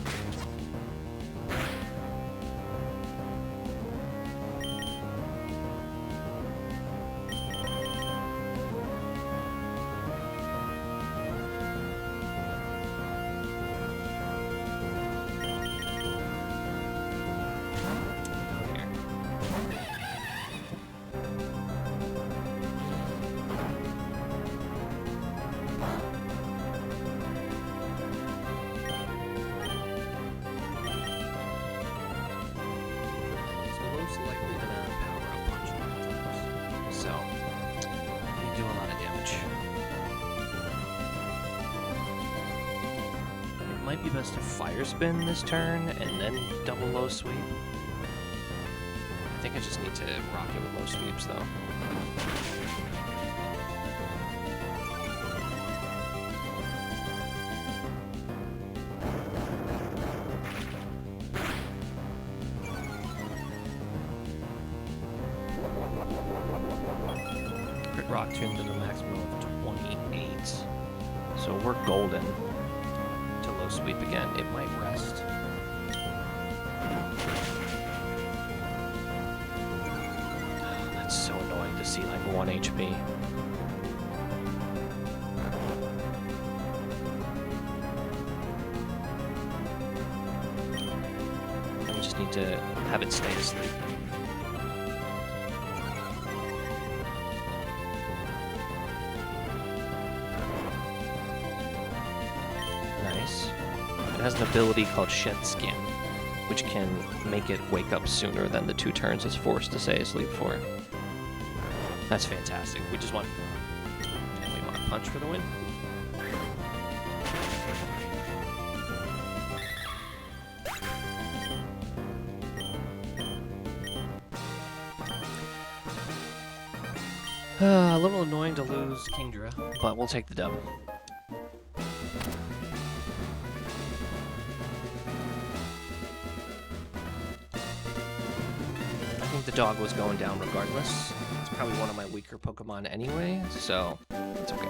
might be best to fire spin this turn and then double low sweep. I think I just need to rock it with low sweeps though. Crit rock tuned to the maximum of 28. So we're golden. To low sweep again, it might rest. Oh, that's so annoying to see like 1 HP. We just need to have it stay asleep. It has an ability called Shed Skin, which can make it wake up sooner than the 2 turns it's forced to stay asleep for. That's fantastic. We just want... And we want to punch for the win. A little annoying to lose Kingdra, but we'll take the dub. The dog was going down regardless. It's probably one of my weaker Pokemon anyway, so it's okay.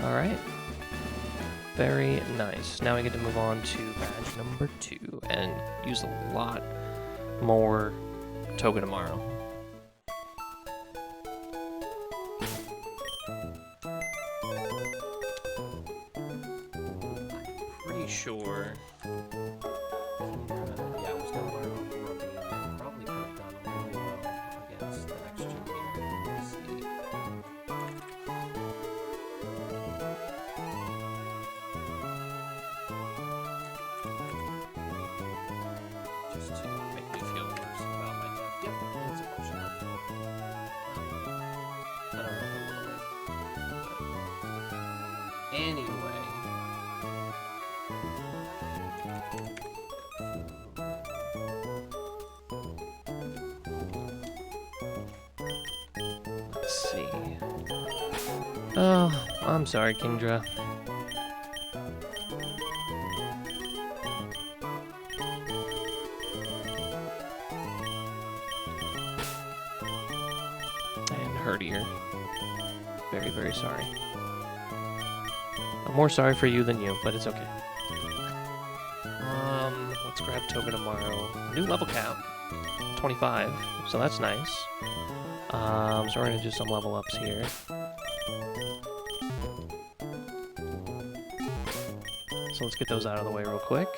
Alright. Very nice. Now we get to move on to badge number 2 and use a lot more Togedemaru. Sure. Yeah, I was gonna learn Ruby. Probably could have done really well against the next gen leader. Let's see. Just to make me feel worse about my deck. Yep, that's emotional. I don't know if it will work. Anyway. Let's see. Oh, I'm sorry, Kingdra. And Herdier. Very, very sorry. I'm more sorry for you than you, but it's okay. Let's grab Togedemaru. New level cap. 25, so that's nice. So we're gonna do some level ups here. So let's get those out of the way real quick.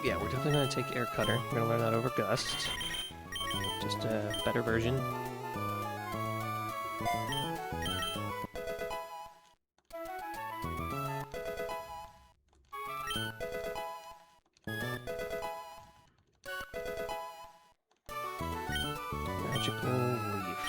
Yeah, we're definitely going to take Air Cutter. We're going to learn that over Gust. Just a better version. Magical Leaf.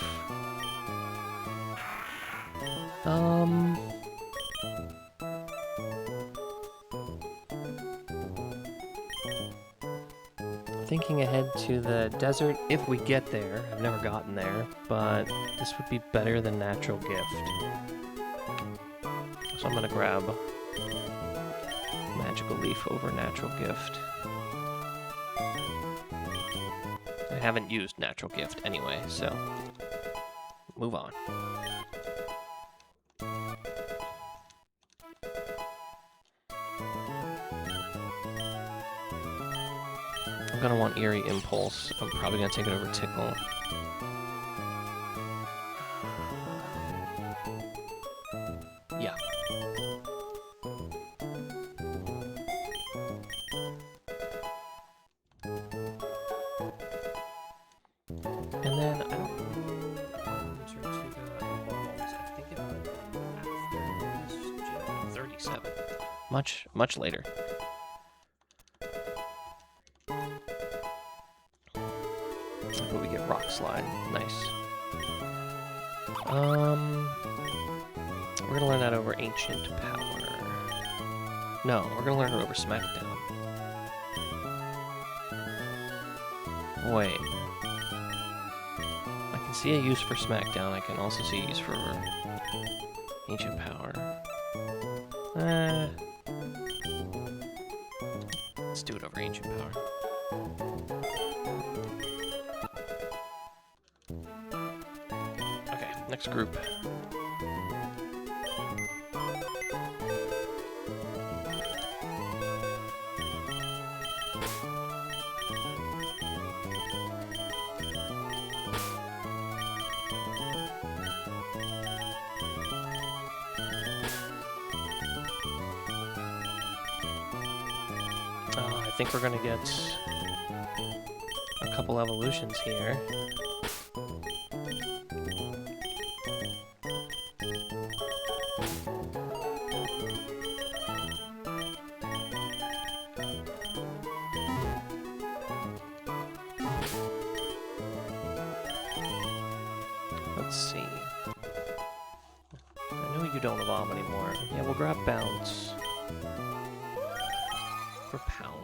Thinking ahead to the desert if we get there. I've never gotten there, but this would be better than Natural Gift. So I'm gonna grab Magical Leaf over Natural Gift. I haven't used Natural Gift anyway, so move on. I'm gonna want Eerie Impulse. I'm probably gonna take it over Tickle. Yeah, And then, I don't know when Tortuga evolves. I think it might be after this gen. 37. Much later. But we get Rock Slide. Nice. We're gonna learn that over Ancient Power. No, we're gonna learn it over Smackdown. Wait. I can see a use for Smackdown. I can also see a use for Ancient Power. Let's do it over Ancient Power. Okay, next group. I think we're gonna get a couple evolutions here. Let's see. I know you don't evolve anymore. Yeah, we'll grab Bounce for Pound.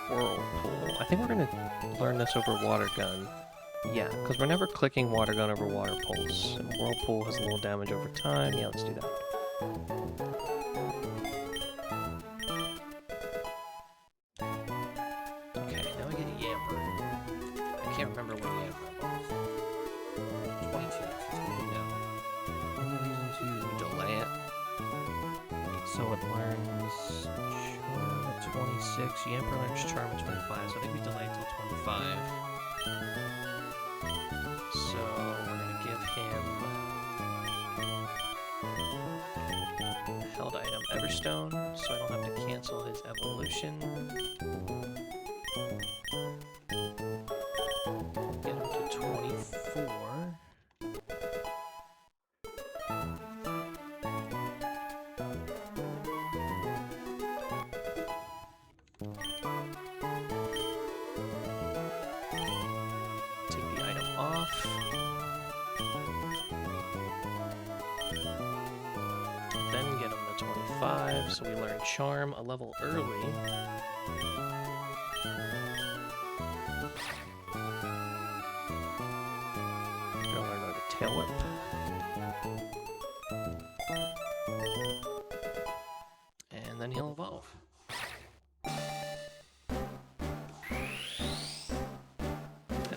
Whirlpool. I think we're gonna learn this over Water Gun. Yeah, because we're never clicking Water Gun over Water Pulse. And Whirlpool has a little damage over time. Yeah, let's do that. Okay, now we get Yamper. I can't remember when Yamper evolves. 22, so it's gonna be now. Any reason to delay it? So it learns Charm at 26. Yamper learns Charm at 25, so I think we delay until 25. So we're gonna give him a held item Everstone, so I don't have to cancel his evolution. Get him to 24. Take the item off. Then get him to 25, so we learn Charm a level early. Gonna learn how to Tail Whip. And then he'll evolve.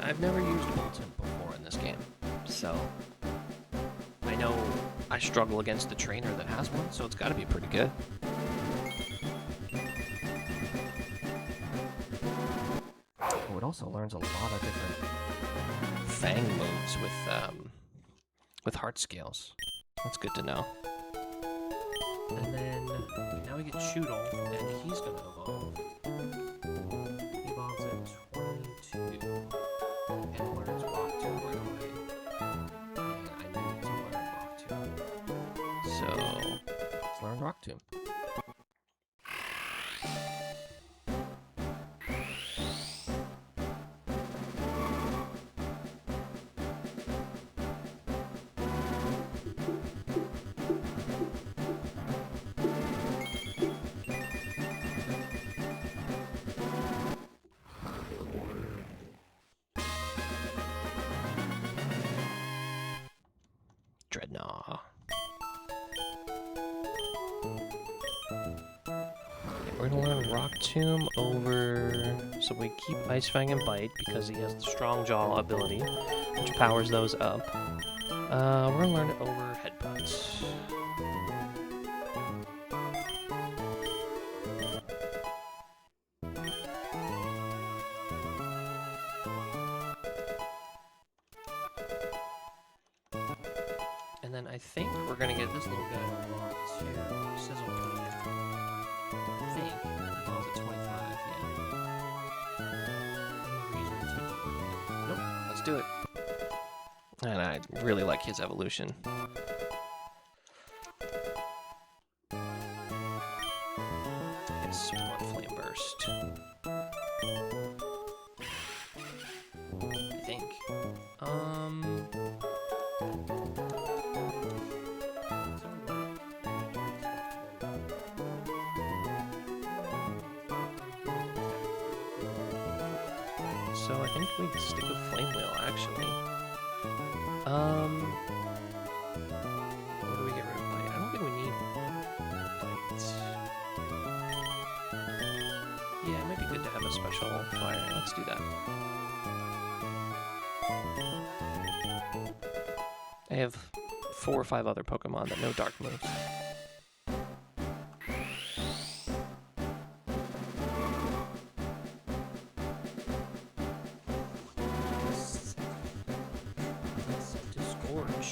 I've never used Bolton before in this game, so I know I struggle against the trainer that has one, so it's got to be pretty good. Oh, it also learns a lot of different Fang moves with heart scales. That's good to know. And then now we get Choodle, and he's gonna evolve. He evolves at 22 and learns Rock Tomb right away. And I need to learn Rock Tomb. So let's learn Rock Tomb. Dreadnought. We're gonna learn Rock Tomb over... So we keep Ice Fang and Bite because he has the Strong Jaw ability, which powers those up. We're gonna learn it over Headbutts. we're gonna get This little guy evolves here. Sizzle King. I think evolves at 25, yeah. Any reason to do it? Nope, let's do it. And I really like his evolution. Yes, we want Flame Burst. I think. So I think we can stick with Flame Wheel, actually. What do we get rid of Bite? I don't think we need Bite. Yeah, it might be good to have a special fire. Let's do that. I have 4 or 5 other Pokemon that know Dark moves. Disgorge.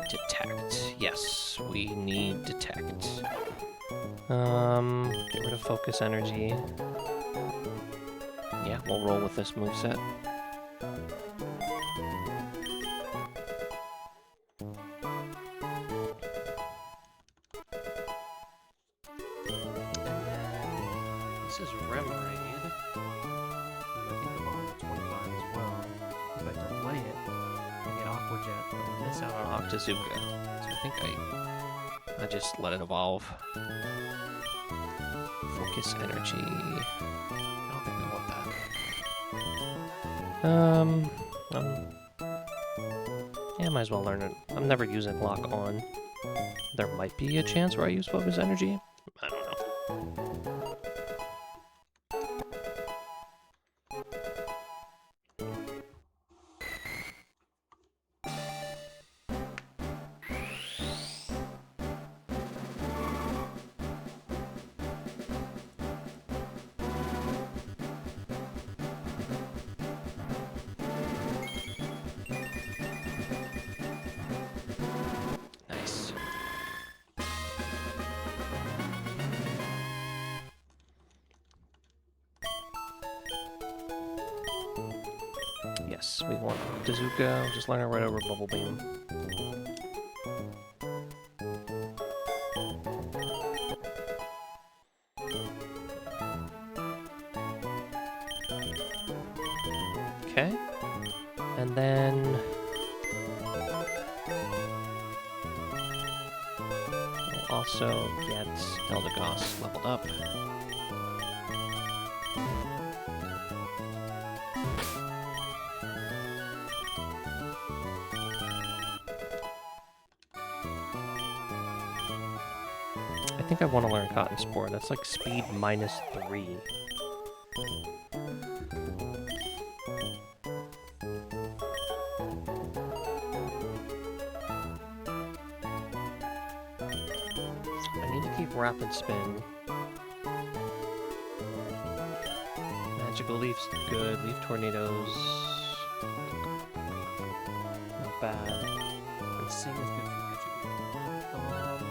Detect. Yes, we need Detect. Get rid of Focus Energy. Yeah, we'll roll with this moveset. This is Remoraid. I think the ball is 25 as well. If I delay it, I get Aqua Jet, but I miss out on Octazooka. So I think I just let it evolve. Focus Energy. I don't think we want that. Yeah, might as well learn it. I'm never using Lock On. There might be a chance where I use Focus Energy. I don't know. Nice. Yes, we want Octazooka. Just learn it right over Bubble Beam. Okay. And then we'll also get Eldegoss leveled up. I think I want to learn Cotton Spore. That's like speed -3. I need to keep Rapid Spin. Magical Leaf's good. Leaf Tornadoes. Not bad. And Sing is good for Magic.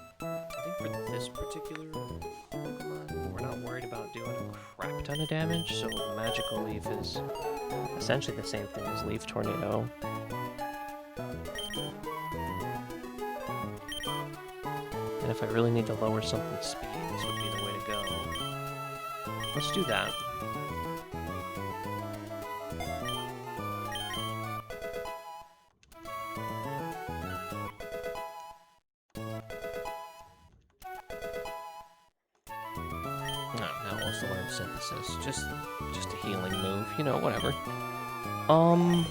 I think for this particular Pokemon, we're not worried about doing a crap ton of damage, so Magical Leaf is essentially the same thing as Leaf Tornado. And if I really need to lower something's speed, this would be the way to go. Let's do that. Now it wants to learn Synthesis. Just a healing move, you know, whatever. Fuck.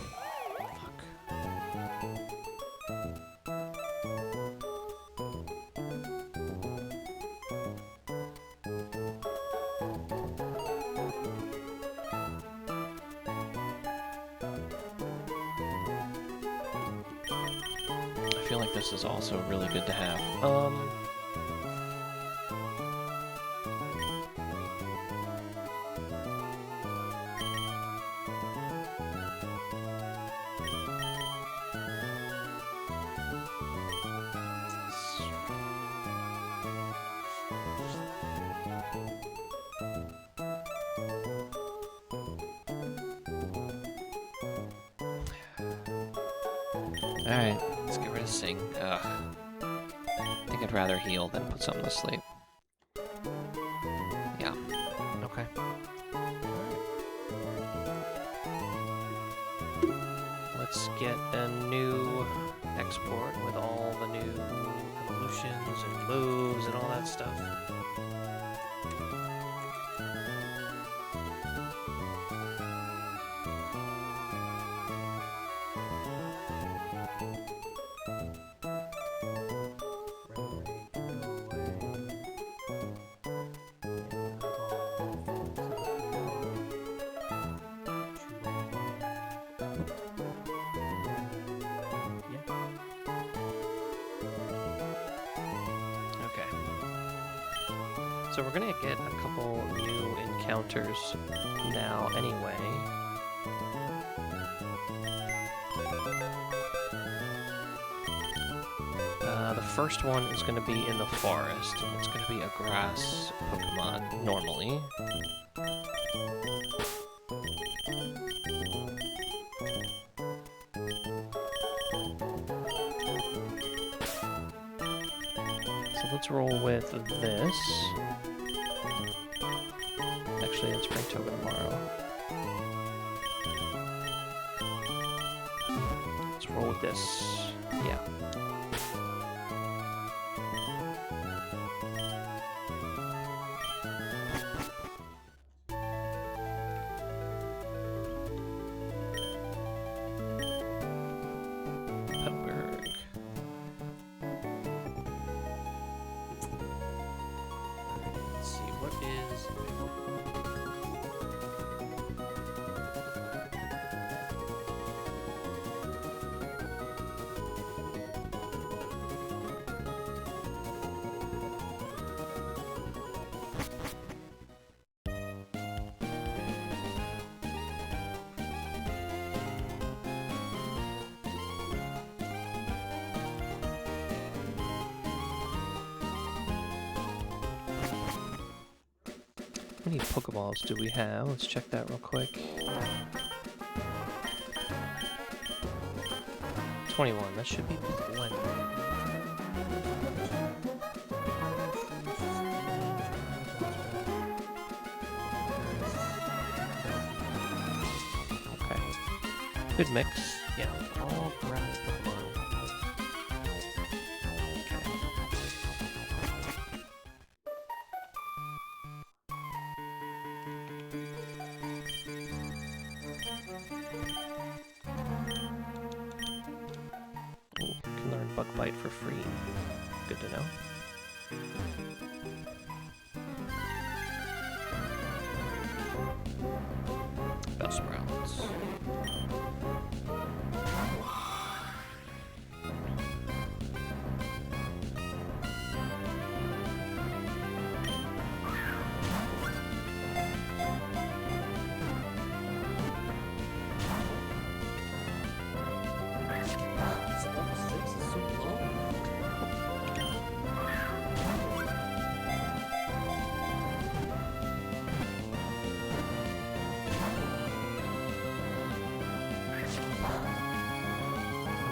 feel like this is also really good to have. Alright, let's get rid of Sing. Ugh. I think I'd rather heal than put something to sleep. Yeah. Okay. Let's get a new export with all the new evolutions and moves and all that stuff. So we're gonna get a couple new encounters now anyway. The first one is gonna be in the forest, and it's gonna be a grass Pokemon normally. So let's roll with this. Actually, it's Spring Toga tomorrow. Let's roll with this. Yeah. Pepperberg. Let's see, what is... How many Pokeballs do we have? Let's check that real quick. 21. That should be plenty. Okay. Good mix. Yeah. All grass Pokemon. Okay. Ooh, can learn Bug Bite for free. Good to know. Bellsprouts.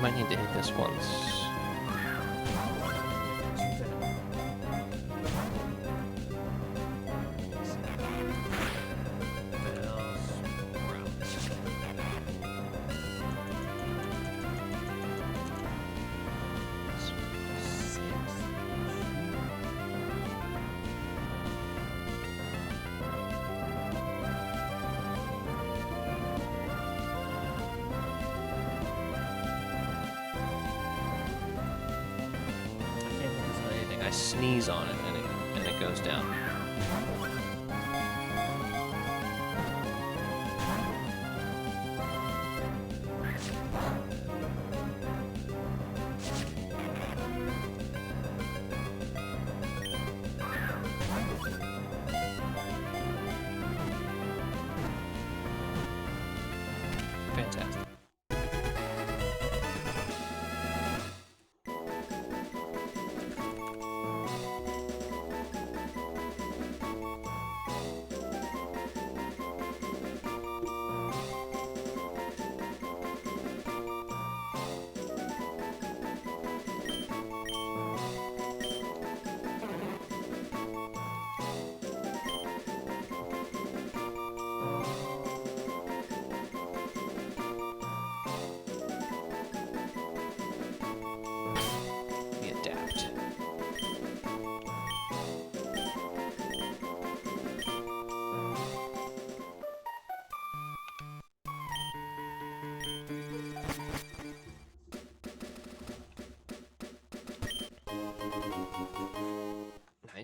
Might need to hit this once. I sneeze on it and it goes down.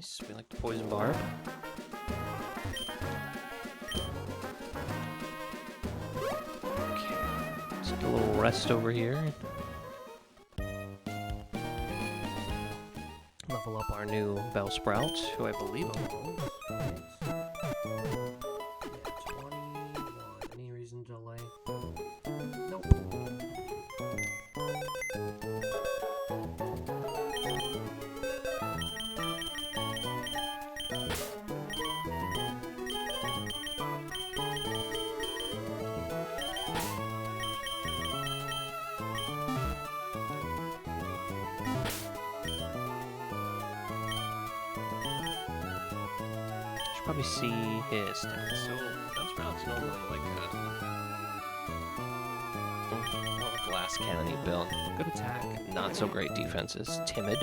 Nice. We like the poison barb. Okay. Just a little rest over here. Level up our new Bellsprout, who I believe owns. Yeah, 21. Any reason to delay? Nope. Should probably see his stats. So Bellsprout's normally like a glass cannon build. Good attack. Not so great defenses. Timid.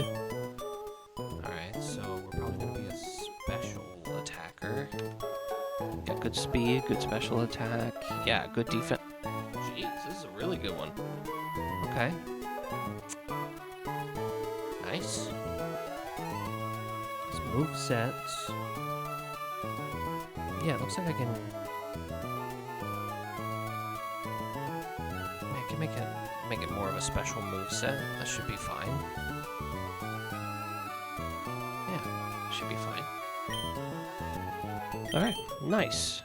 Alright, so we're probably going to be a special Attacker. Got good speed, good special attack. Yeah, good defense. Jeez, this is a really good one. Okay. Nice. This move set. Yeah, it looks like I can Make it more of a special move set. That should be fine. Yeah, should be fine. Alright, nice.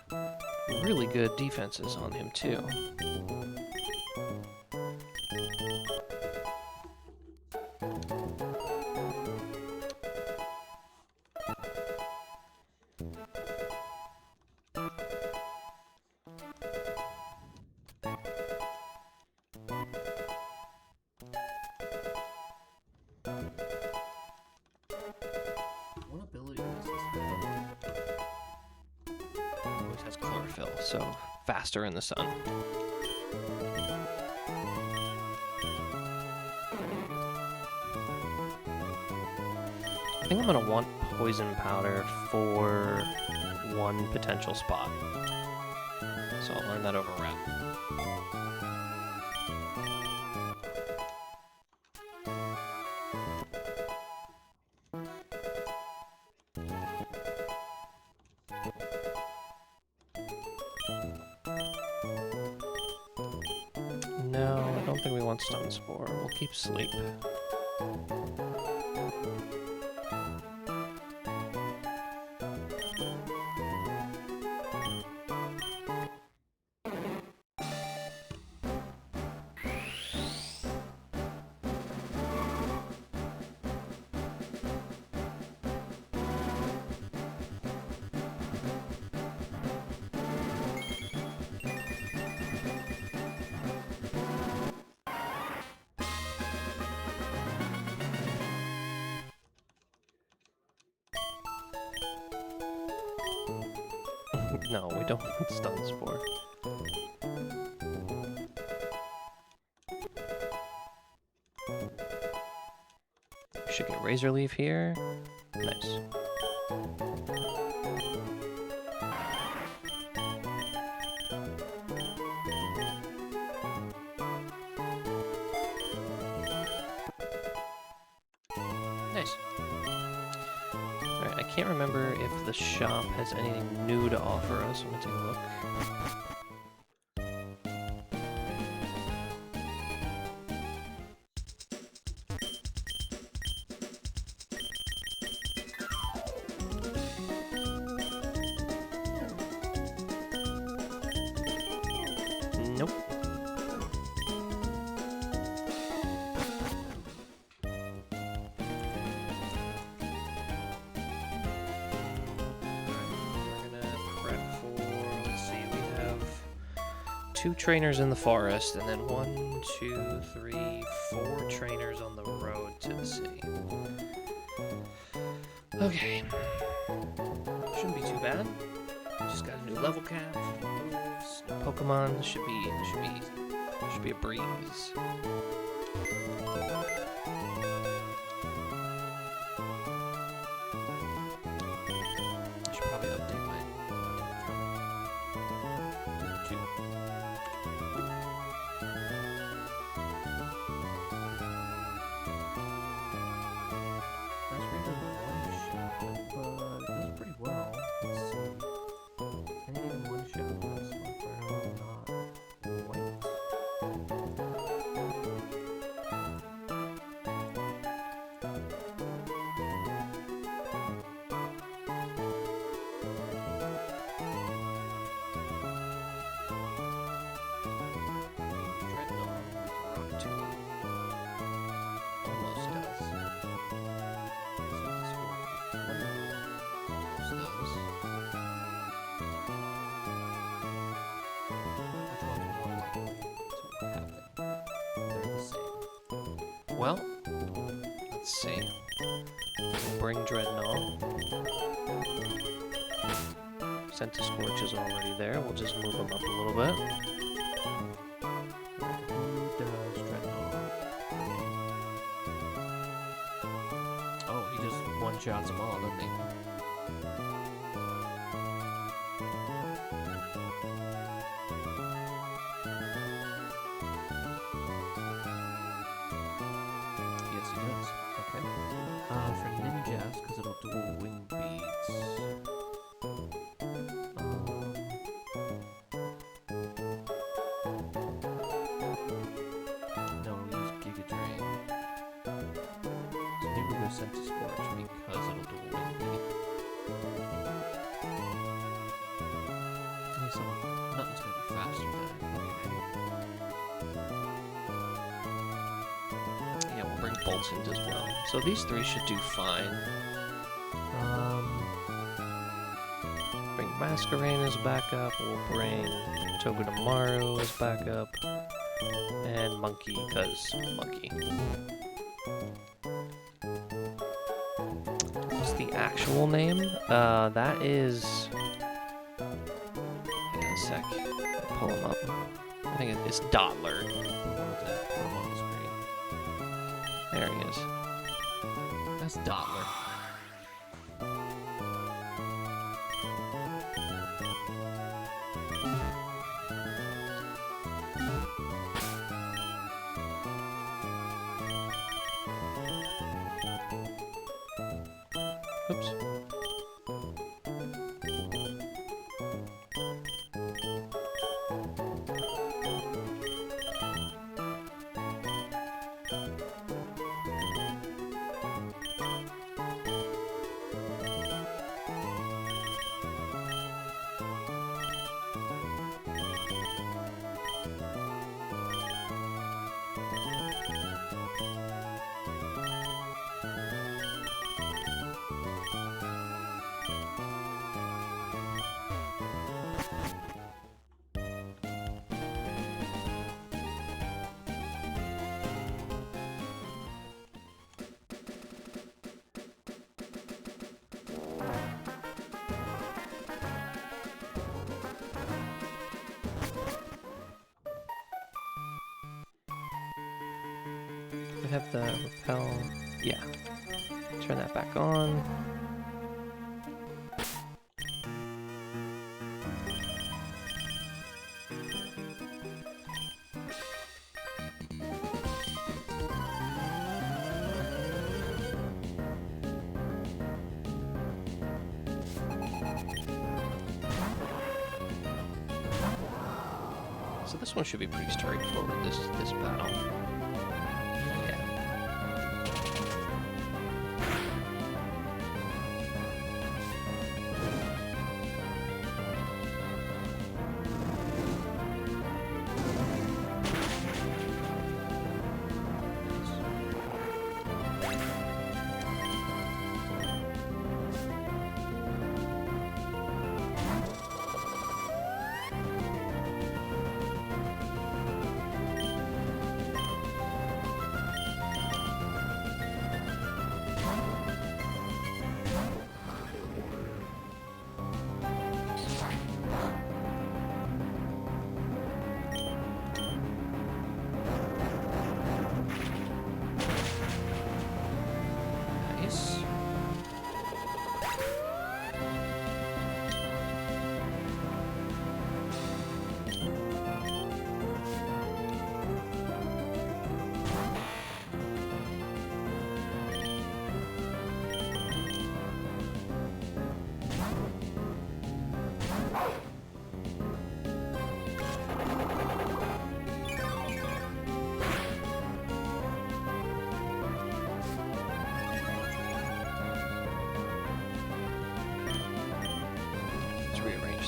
Really good defenses on him too. What ability does this have? Always has chlorophyll, so faster in the sun. I think I'm gonna want poison powder for one potential spot. So I'll learn that over rep. No, I don't think we want Stun Spore. We'll keep Sleep. No, we don't want Stun Spore. Should get Razor Leaf here. Nice. Nice. Alright, I can't remember if the shop has anything new to offer us. Let me take a look. Nope. Two trainers in the forest, and then 1, 2, 3, 4 trainers on the road to the city. Okay. Shouldn't be too bad. We just got a new level cap, new moves, new Pokemon. Should be a breeze. I should probably update my two. Let's read the one shot. Well, let's see. We'll bring Dreadnought. Scented Scorch is already there. We'll just move him up a little bit. Who does Dreadnought? Oh, he just one-shots them all, doesn't he? Yes, he does. Okay. For ninjas, because it'll dual wing beats. No, we'll use Giga Drain. So maybe we'll go Scented Scorch because it'll dual wing beat. So nothing's gonna be faster than it. Yeah, we'll bring Boltons as well. So these three should do fine. Bring Masquerain as backup. We'll bring Togedemaru as backup. And Monkey, because Monkey. What's the actual name? That is... Hang on a sec. Pull him up. I think it's Dottler. There he is. That's Dottler. Oops. We have the repel. Yeah. Turn that back on. So this one should be pretty straightforward, this battle.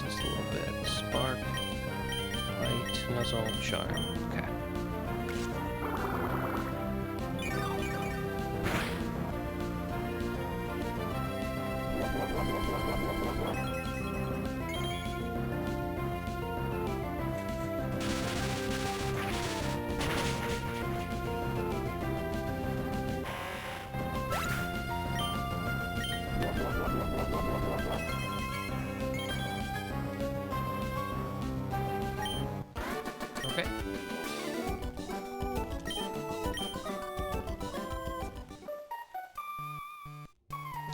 Just a little bit. Spark, Light, Nuzzle, Charm. Okay. Okay.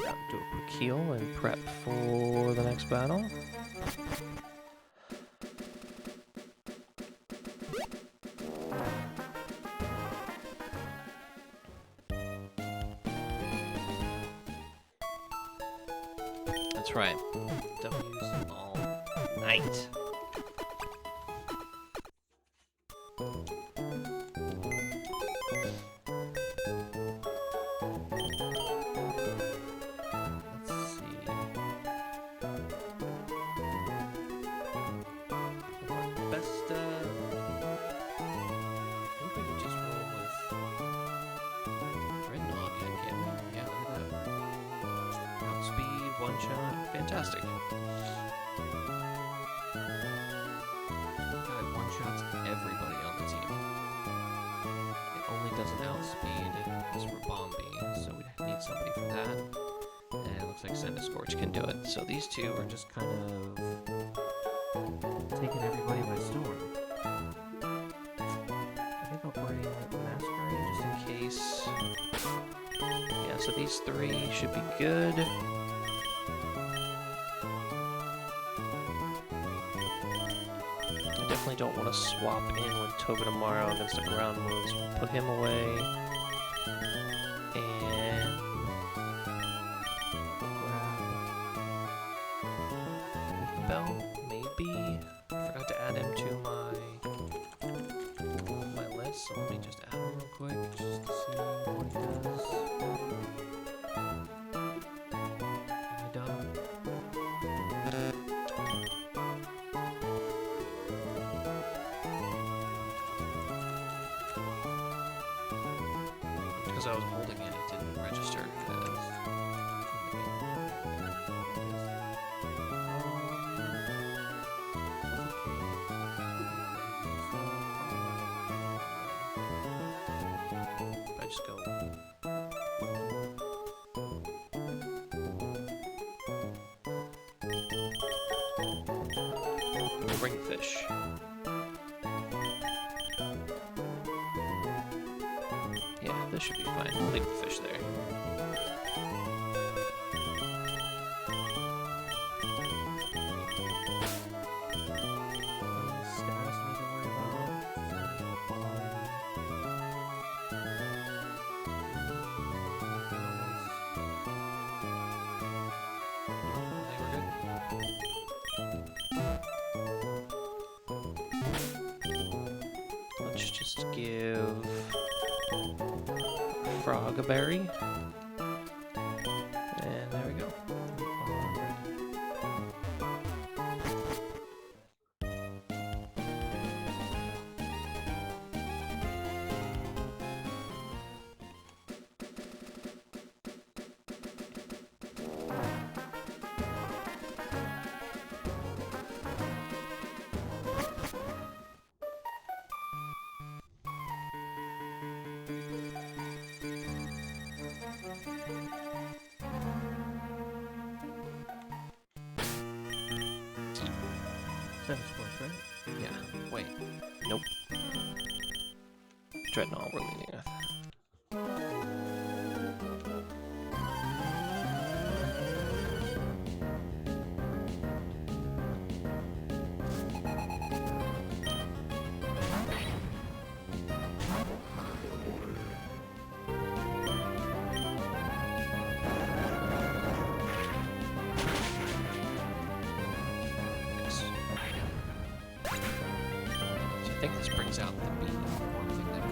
Now do a quick heal and prep for the next battle. That's right. W's all night. Let's see. Best, I think we could just roll with Dreadnought again, can't we? Yeah, look at that. Outspeed, one shot, fantastic. Guy one-shots everybody on the team. It only doesn't outspeed this Rabombi, so we need somebody for that. And it looks like Scorch can do it. So these two are just Kind of taking everybody by storm. I think I'll bring Masquerade just in case. Yeah, so these three should be good. I definitely don't want to swap in with Tobidamaro against the ground moves. We'll put him away. And Bell, maybe. Forgot to add him to my list, so let me just add him real quick just to see what he does. Am I done? Because I was holding it, it didn't register as I just go. Ringfish. Yeah, this should be fine. We'll leave the fish there. status need to worry about. They were good. Let's just give Frog a berry. And there we go. Scorch, right? Yeah, wait. Nope. Dreadnought we're leading with. I think this brings out the beam. One thing that can.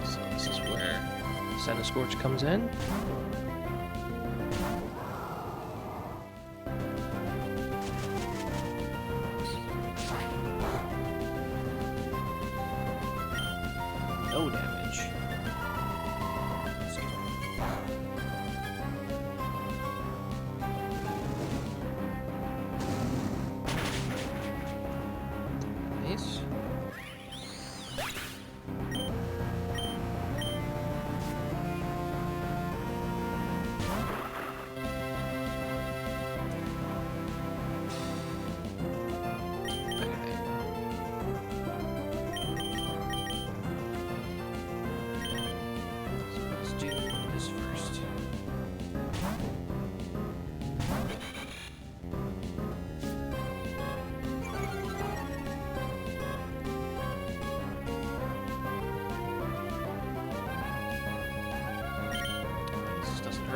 So this is where Scorch comes in. No damage.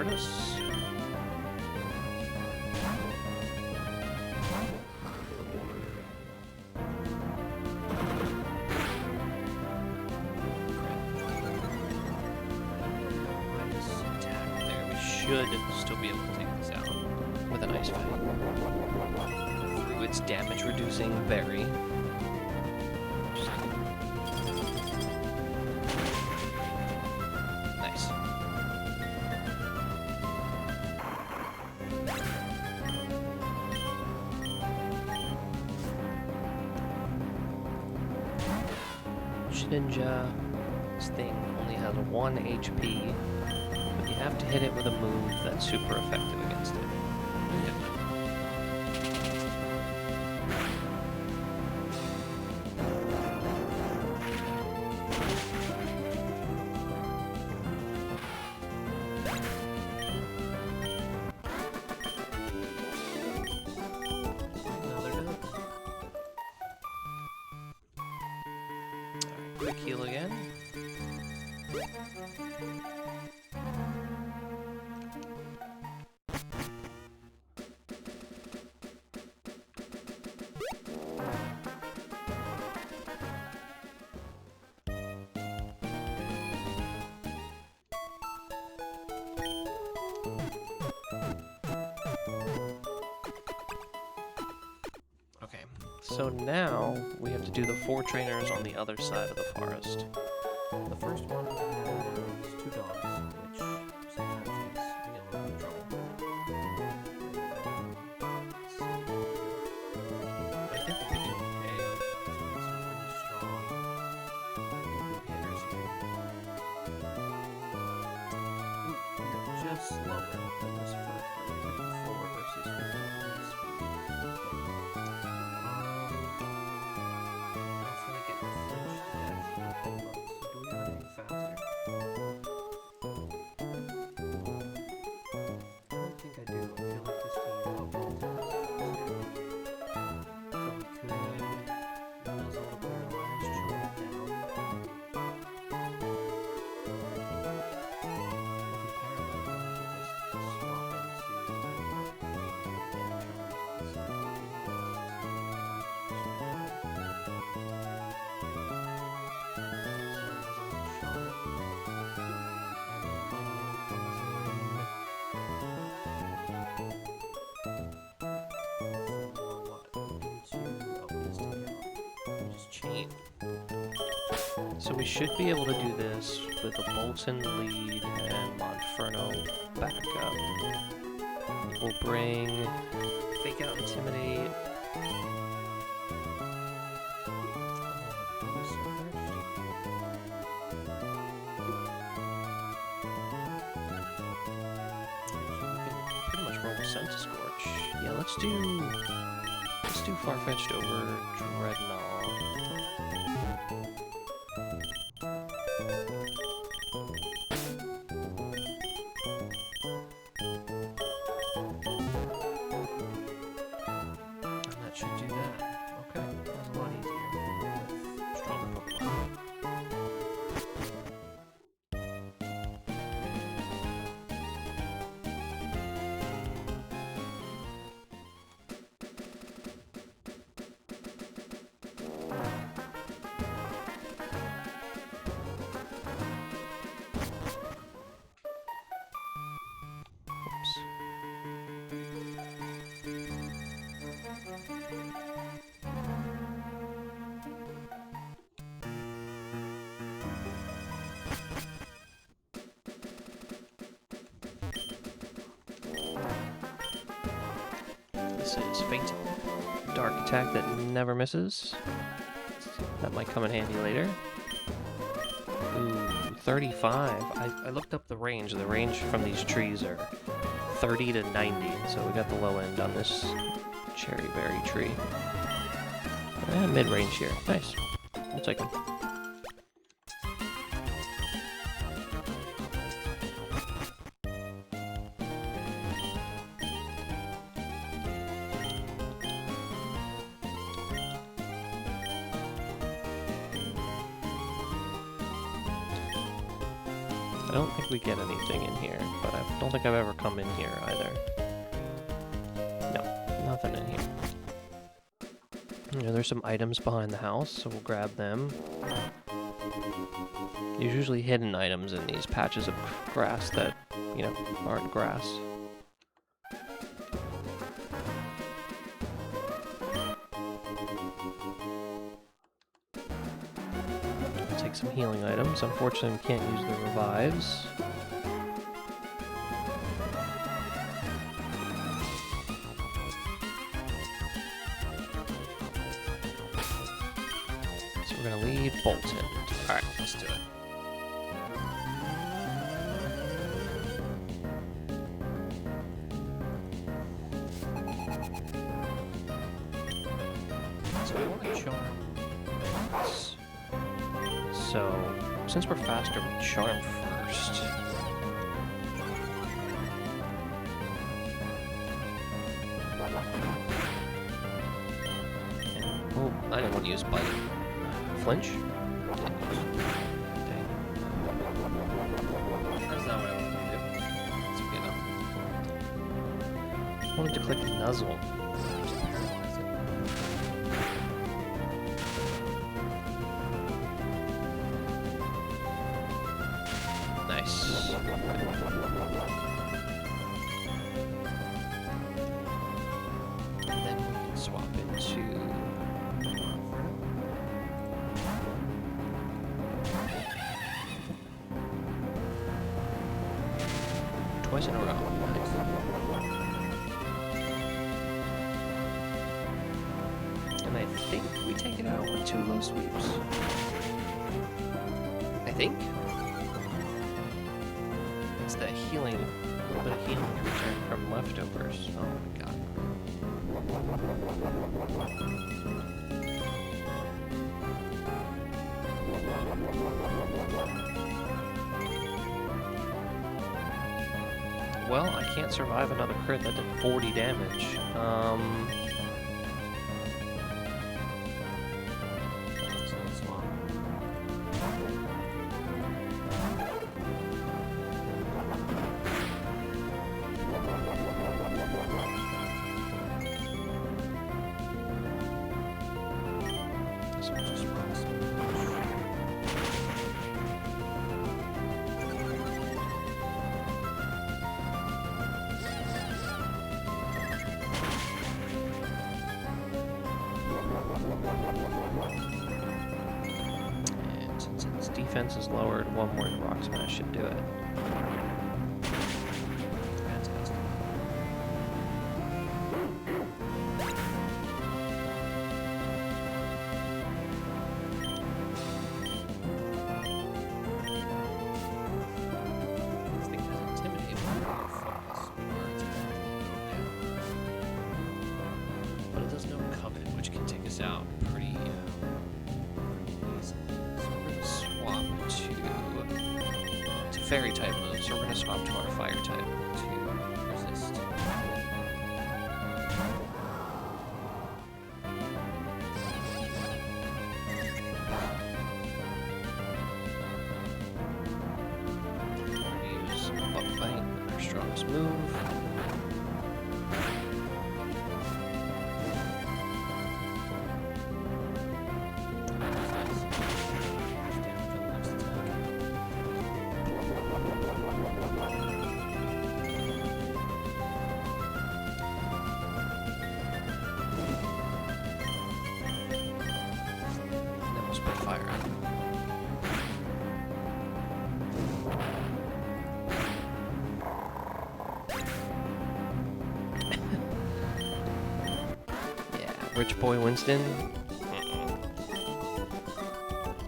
hurt us. Should still be able to take this out with an ice fight through its damage reducing berry. Nice. Ninja, this thing only has 1 HP. You have to hit it with a move that's super effective against it. Another done. Alright, quick heal again. So now we have to do the 4 trainers on the other side of the forest. The first one has 2 dogs, which sometimes gets me a little bit of trouble. I think we can do okay. He's pretty strong. Good hitters here. Ooh, we are just slower than this for 54 versus 51 speed. So we should be able to do this with a Molten lead and Monferno back up. We'll bring Fake Out Intimidate. Pretty much roll Sense Scorch. Yeah, let's do Farfetch'd over Dreadnought. This is Faint. Dark attack that never misses. That might come in handy later. Ooh, 35. I looked up the range. The range from these trees are 30 to 90, so we got the low end on this cherry berry tree. Mid-range here. Nice. We'll take them. I don't think we get anything in here, but I don't think I've ever come in here either. No, nothing in here. You know, there's some items behind the house, so we'll grab them. There's usually hidden items in these patches of grass that, you know, aren't grass. Take some healing items. Unfortunately, we can't use the revives. So we're gonna leave Bolton. Alright, let's do it. So we want to charm. So, since we're faster, we charm first. And, oh, I didn't want to use bite. Flinch? Dang. That's not what I wanted to do. It's okay though. I wanted to click Nuzzle. Nice. And then we can swap into... twice in a row. Nice. And I think we take it out with 2 low sweeps. I think? It's the healing, a little bit of healing in return from leftovers. Oh my god. Well, I can't survive another crit that did 40 damage. And since its defense is lowered, 1 more rock smash should do it. Fantastic. This thing has intimidated focus, or it's going to go down. But it does no covet, which can take us out pretty easily. So we're going to swap to fairy type moves. So we're going to swap to our fire type to resist. We're going to use Buck Bite, our strongest move. Fire out. Yeah, rich boy Winston.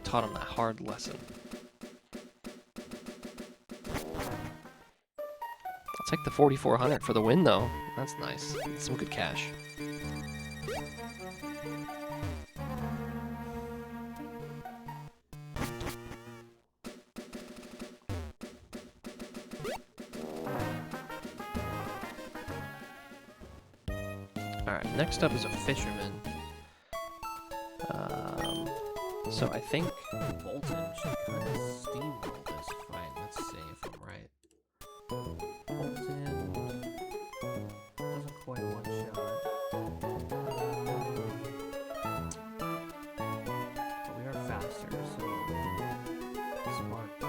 Taught him that hard lesson. I'll take the 4,400 for the win, though. That's nice. That's some good cash. Alright, next up is a fisherman. So I think Bolton should kind of steamroll this fight. Let's see if Holds in. Doesn't quite one shot. But we are faster, so spark. 2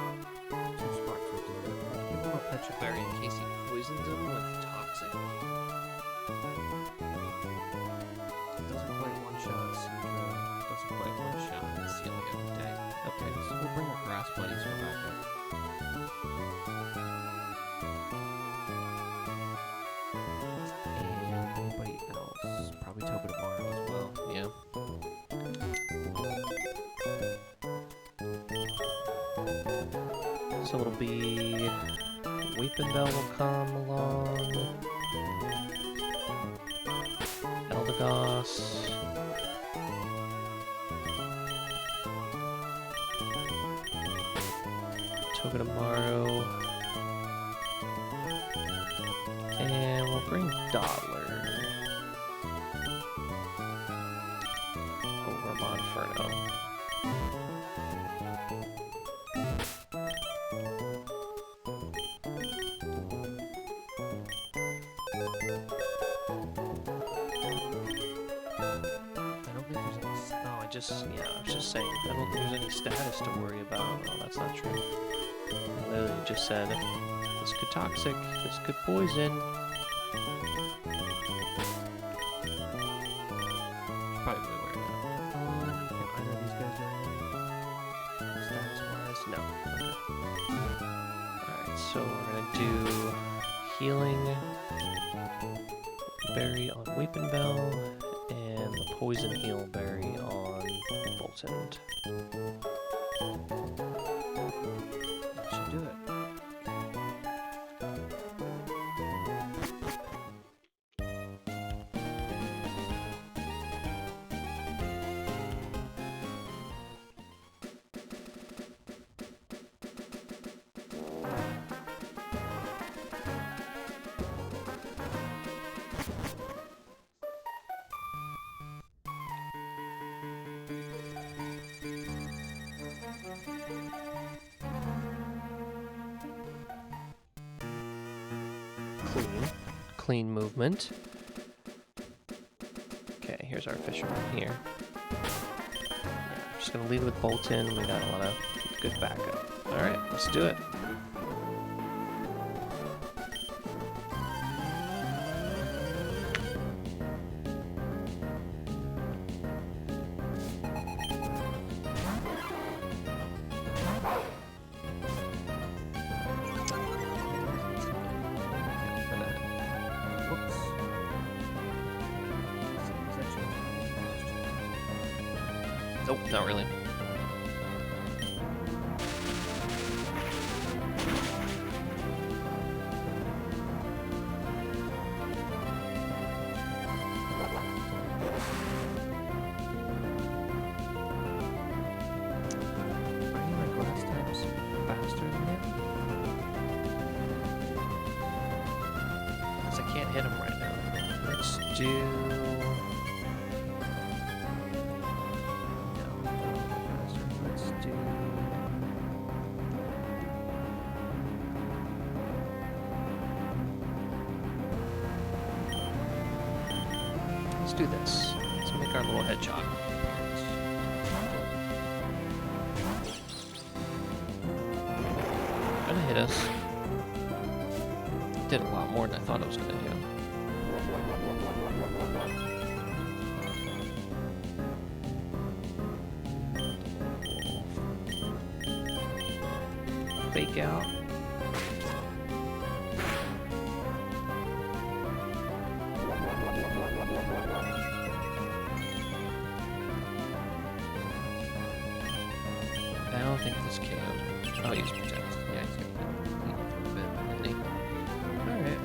sparks will do it. Give him a Petriberry in case he poisons him with toxic. Doesn't quite one shot Seedra. Doesn't quite one shot Celio. Dang. Okay, so we'll bring our grass buddies for backup. And anybody else? Probably Toba tomorrow as well. Yeah. So it'll be Weeping Bell will come along. Eldegoss. Togedemaru. And we'll bring Dodler over Monferno. I was just saying, I don't think there's any status to worry about. Oh, that's not true. I literally just said, this could toxic, this could poison. Probably really worried about. Can either of these guys do anything? Status-wise, no. Okay. Alright, so we're gonna do healing berry on Weeping Bell and the poison heal berry on Bolton. That should do it. Clean movement. Okay, here's our fisherman here. Yeah, just gonna lead with Bolton. We got a lot of good backup. Alright, let's do it. Nope, not really. Hit him right now. Let's do... No. Let's do... Let's do this. Let's make our little hedgehog. Gonna hit us. Did a lot more than I thought it was gonna do. Fake out. I don't think this can. I'll use protect. Yeah, he's gonna eat for a bit, isn't he? Alright.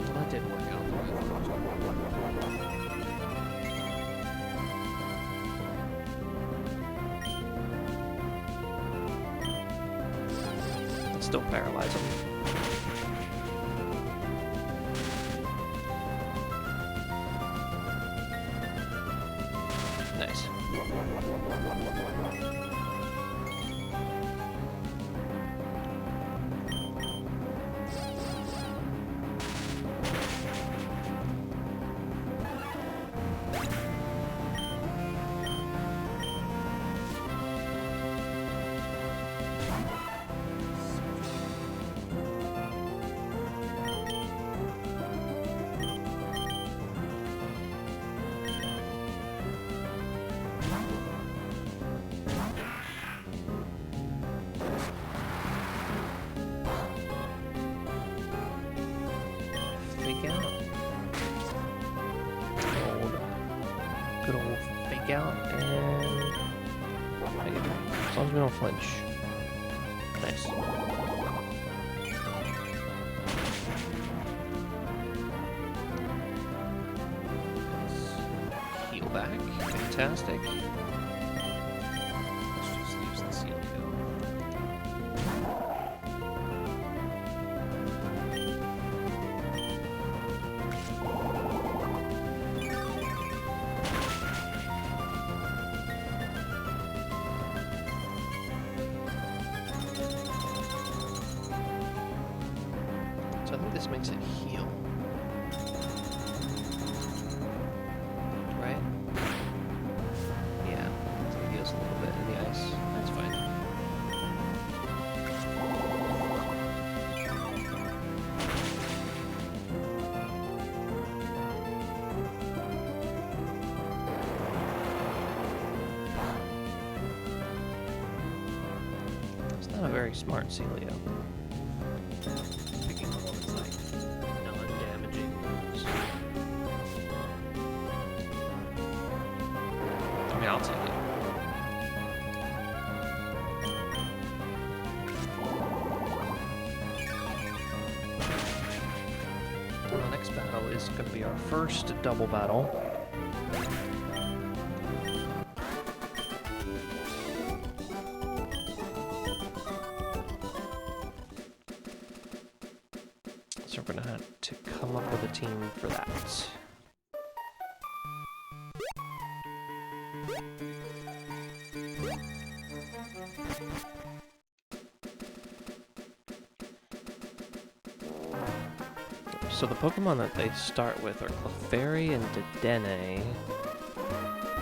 Well, that didn't work out the way I thought it was. Still paralyze him. Nice. long as we don't flinch. Nice. Heal back. Fantastic. Let's just use the seal kill. So I think this makes it heal. Right? Yeah. So it heals a little bit in the ice. That's fine. It's not a very smart Celio. Picking the ones like non-damaging moves. I mean, I'll take it. Well, the next battle is going to be our first double battle. So we're going to have to come up with a team for that. So the Pokemon that they start with are Clefairy and Dedenne.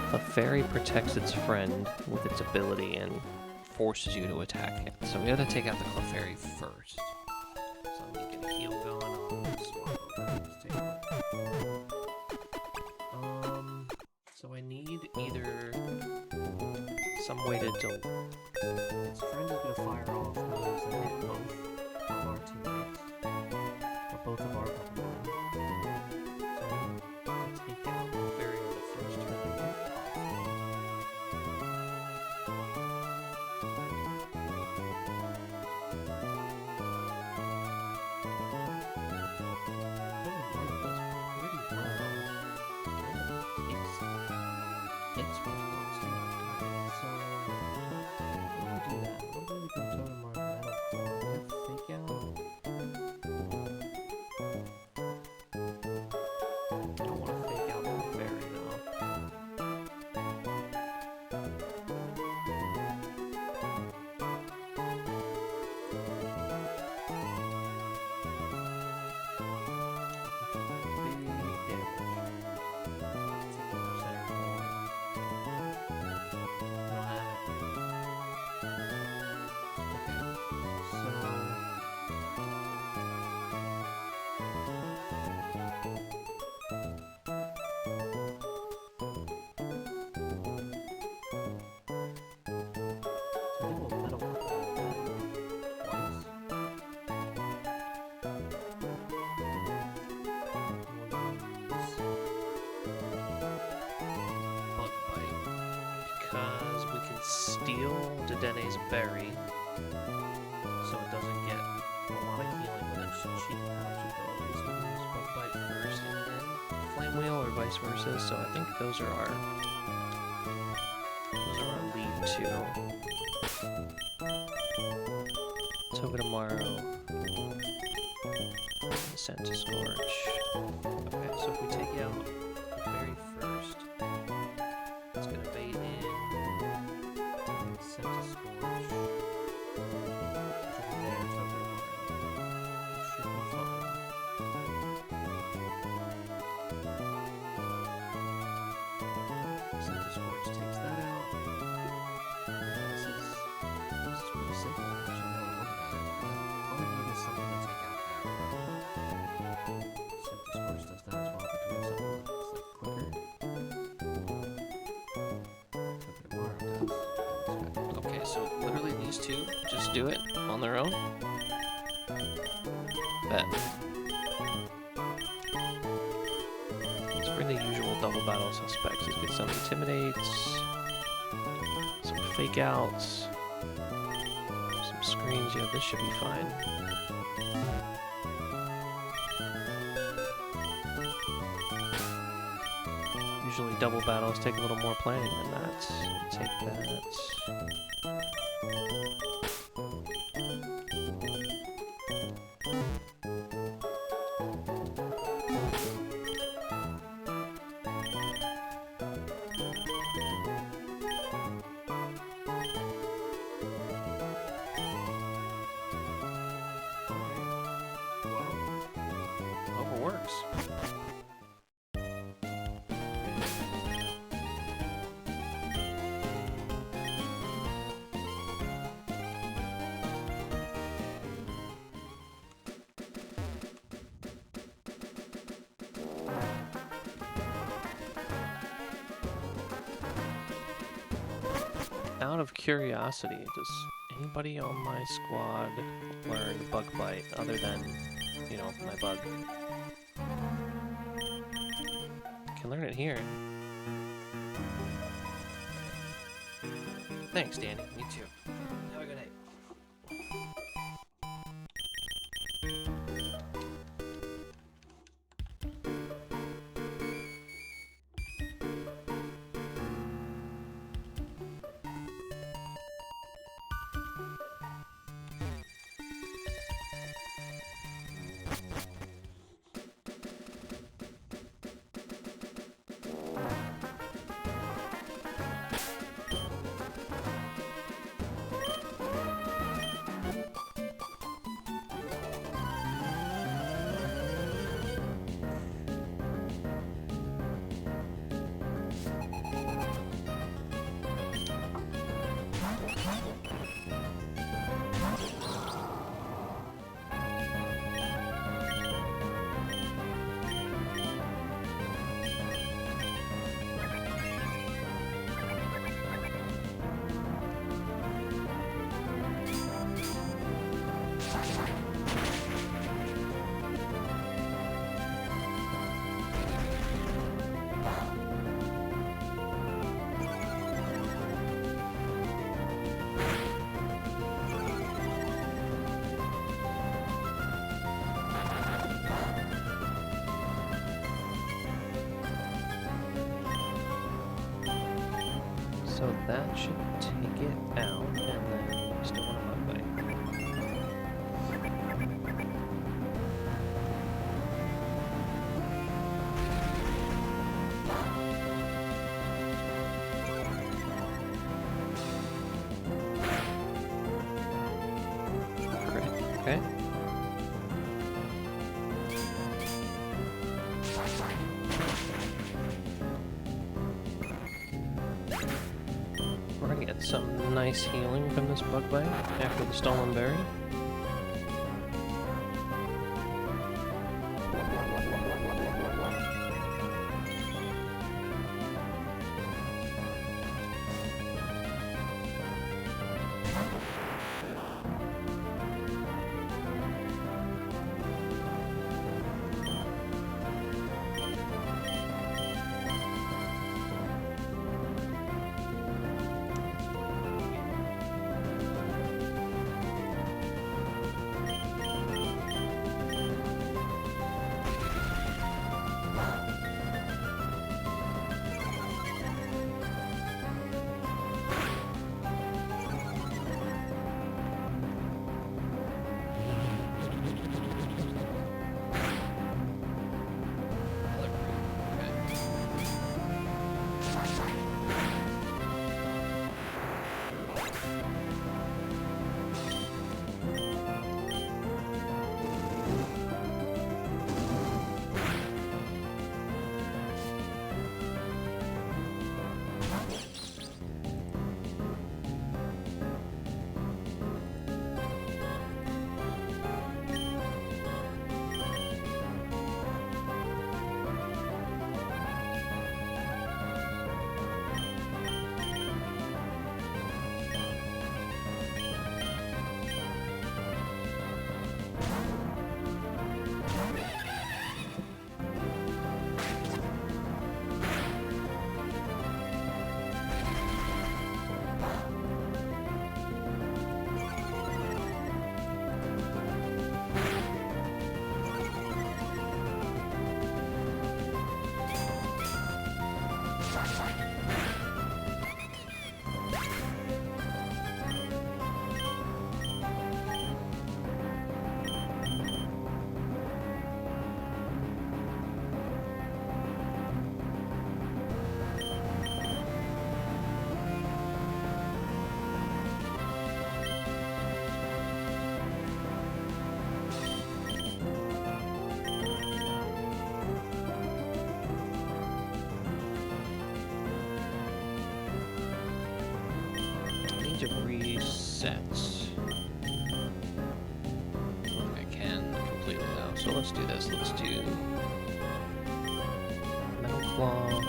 Clefairy protects its friend with its ability and forces you to attack it. So we gotta take out the Clefairy first. So let me get a heal going on this one. So I need either some way to its friend is gonna fire off moves that hit both of our teammates. Or both of our Pokemon. So I'll take out Clefairy on the first turn. Steal Dedenne's berry, so it doesn't get a lot of healing with its cheap pouch abilities. We can use Bug Bite first and then Flame Wheel, or vice versa. So I think those are our lead two. Togedemaru, Scent Scorch. Okay, so if we take out the berry first, it's gonna bait in. Scent Scorch. There, Togedemaru. Should be fine. Scent Scorch takes that out. This is pretty simple, actually, now that I look at it. All we need is something to take out that. Scent Scorch does that as well, but do we have something that's like quicker? Okay, so literally these two just do it on their own. Bet. Let's bring the usual double battle suspects. Let's get some intimidates, some fake outs, greens, yeah, this should be fine. Usually double battles take a little more planning than that. Take that. Hope it works. Out of curiosity, does anybody on my squad learn Bug Bite other than, you know, my bug? Can learn it here. Thanks, Danny. Me too. Have a good night. So that should take it out, and then we still want a Bug Bite. Great, okay. We're gonna get some nice healing from this Bug Bite after the Stolen Berry. So let's do this. Let's do Metal Claw.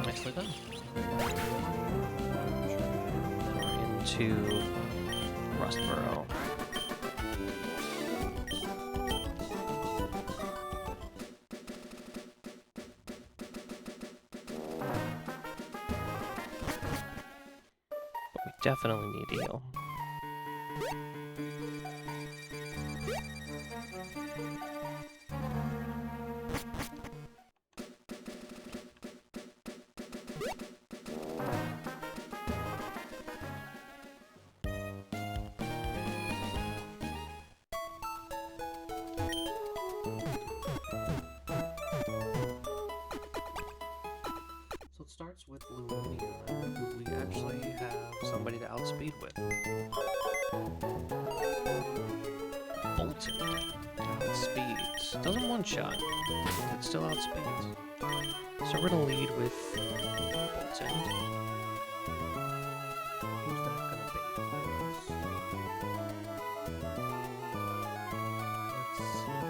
Nicely done. Then we're into Rustboro. But we definitely need eel. So it starts with Lumia, who we actually have somebody to outspeed with. Bolton outspeeds. Doesn't one-shot, but still outspeeds. So we're gonna lead with Bolton. Who's that gonna be for us? Let's see.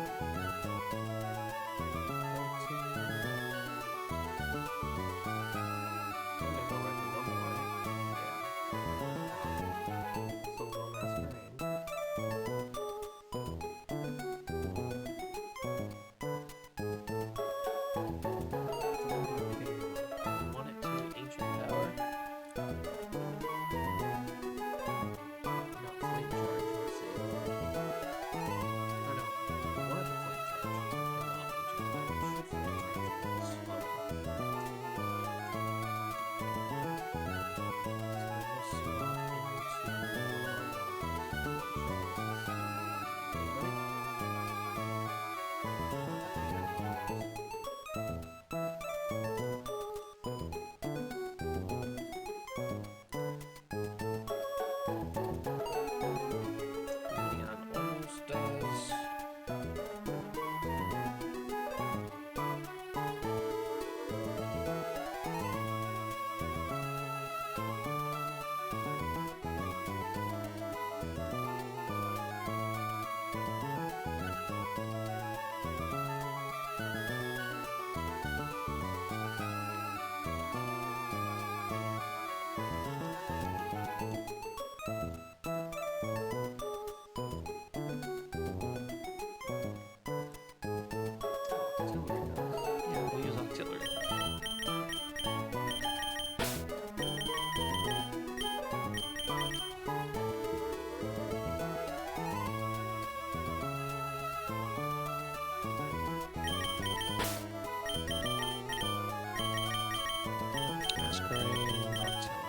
Yeah, we'll use artillery. Masquerade, artillery.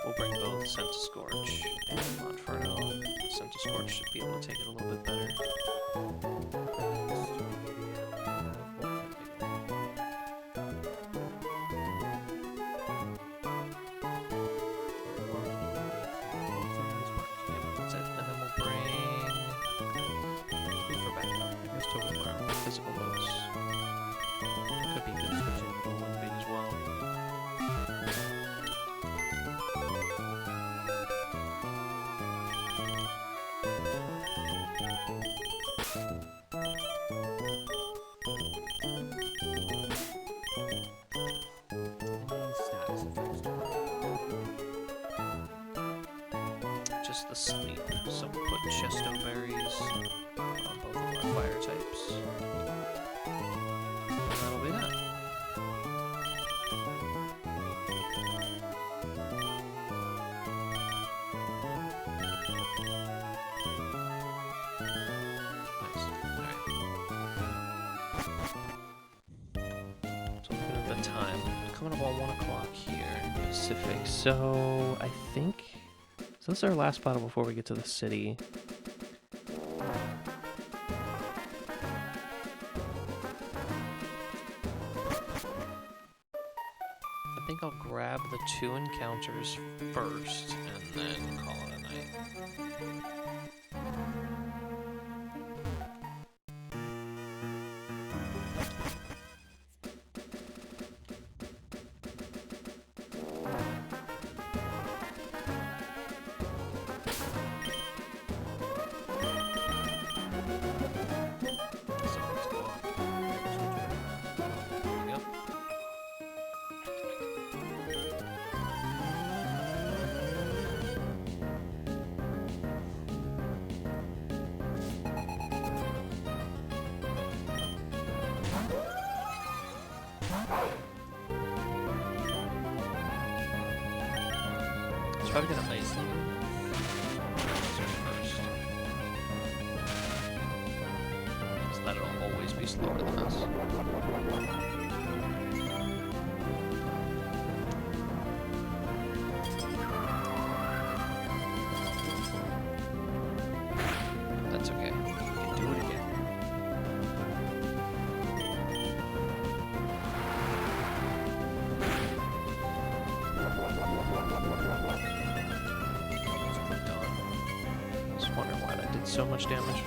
We'll bring both Scent to Scorch and Monferno. Scent to Scorch should be able to take it a little bit better. And then just the sleep. So we'll put Chesto berries on both of our fire types. And that'll be that. Nice. Alright. So looking at the time, coming up on 1 o'clock here in Pacific. So I think this is our last battle before we get to the city. I think I'll grab the 2 encounters first and then call it a night. So let's go on. There we go. It's probably gonna lace them. So that it'll always be slower than us. That's okay. We can do it again. Just wondering why that did so much damage.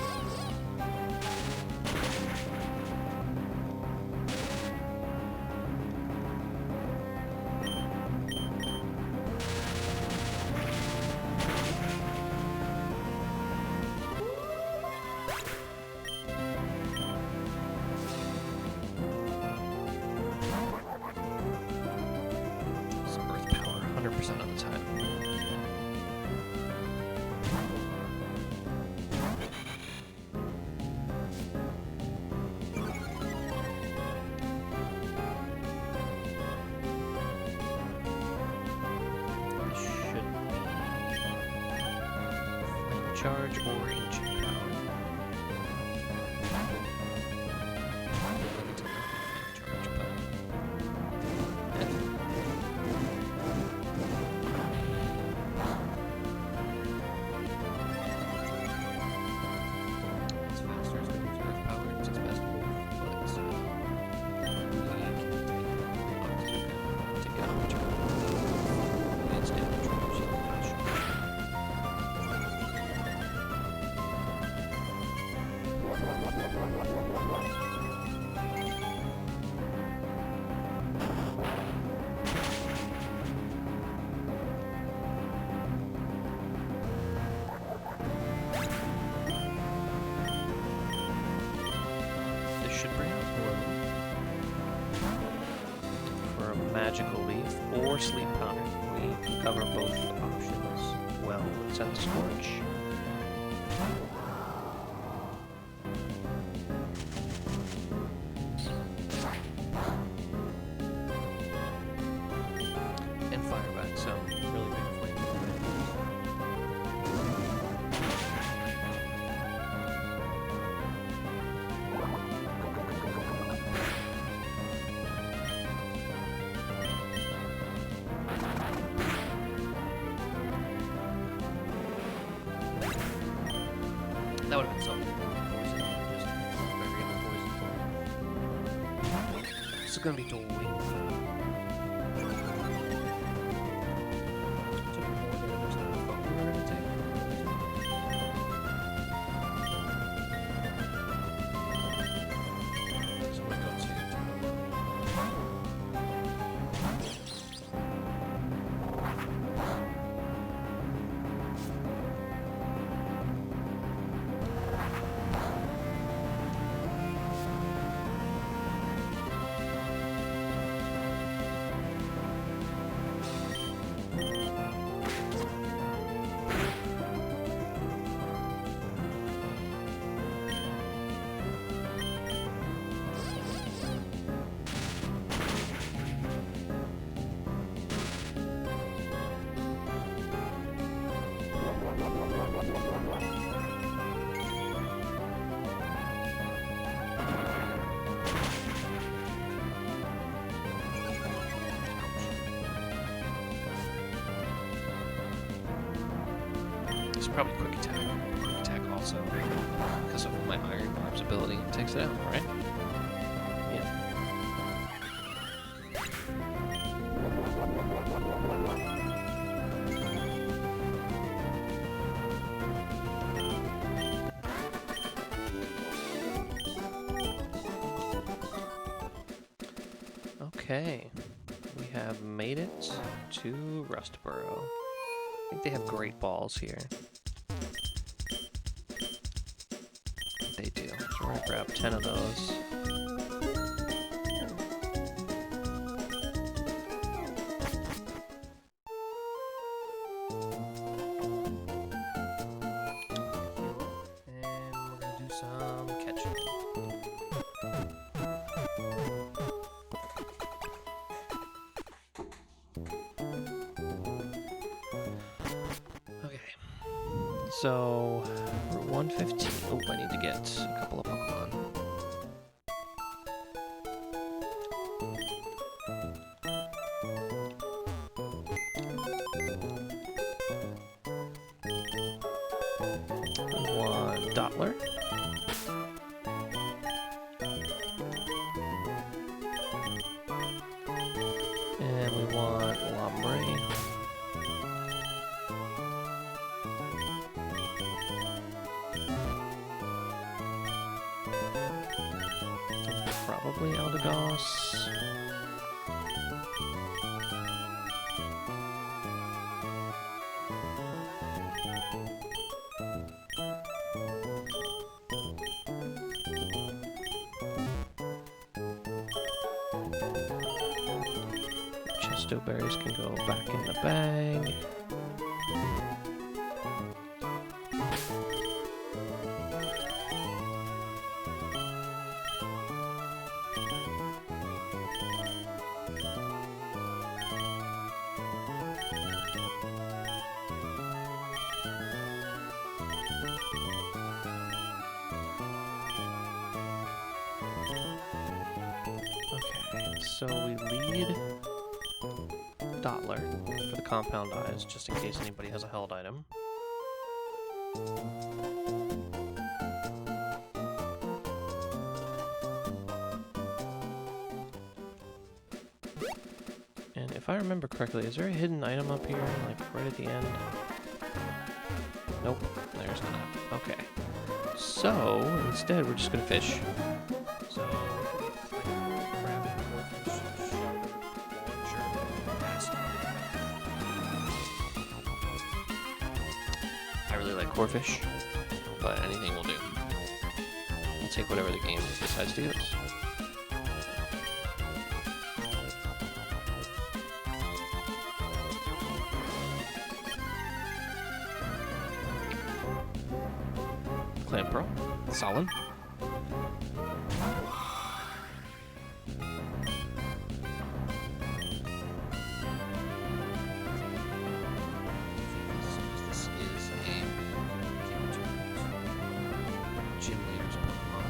It's earth power 100% of the time. Charge or ancient power. Ability to not charge, but it's faster, it's going to use earth power, it's its best move, but it's we can't take it on charge. It's damage from shield dash. This should bring out more for a magical leaf or sleep powder. We can cover both options well with Sense Scorch. And fireback, so really big flame. That would have been something. Poison, just bury the poison. This is gonna be dual wing. Probably quick attack. Quick attack also, because of my Iron Barb's ability, takes it out, right? Yeah. Okay, we have made it to Rustboro. I think they have great balls here. They do. So we're gonna grab 10 of those. And we're gonna do some catching. Okay. So, Route 115. Oh, I need to get a couple of Pokemon. One Dottler. And we want Lombre. Probably Eldegoss. Chesto berries can go back in the bag. Okay, so we lead Dottler for the compound eyes, just in case anybody has a held item. And if I remember correctly, is there a hidden item up here, like right at the end? Nope, there's not. Okay. So, instead, we're just gonna fish. So, crab and corfish, I really like corfish, but anything will do. I'll take whatever the game decides to give us. Clan Pro, solid. This is a gym leader's Pokemon.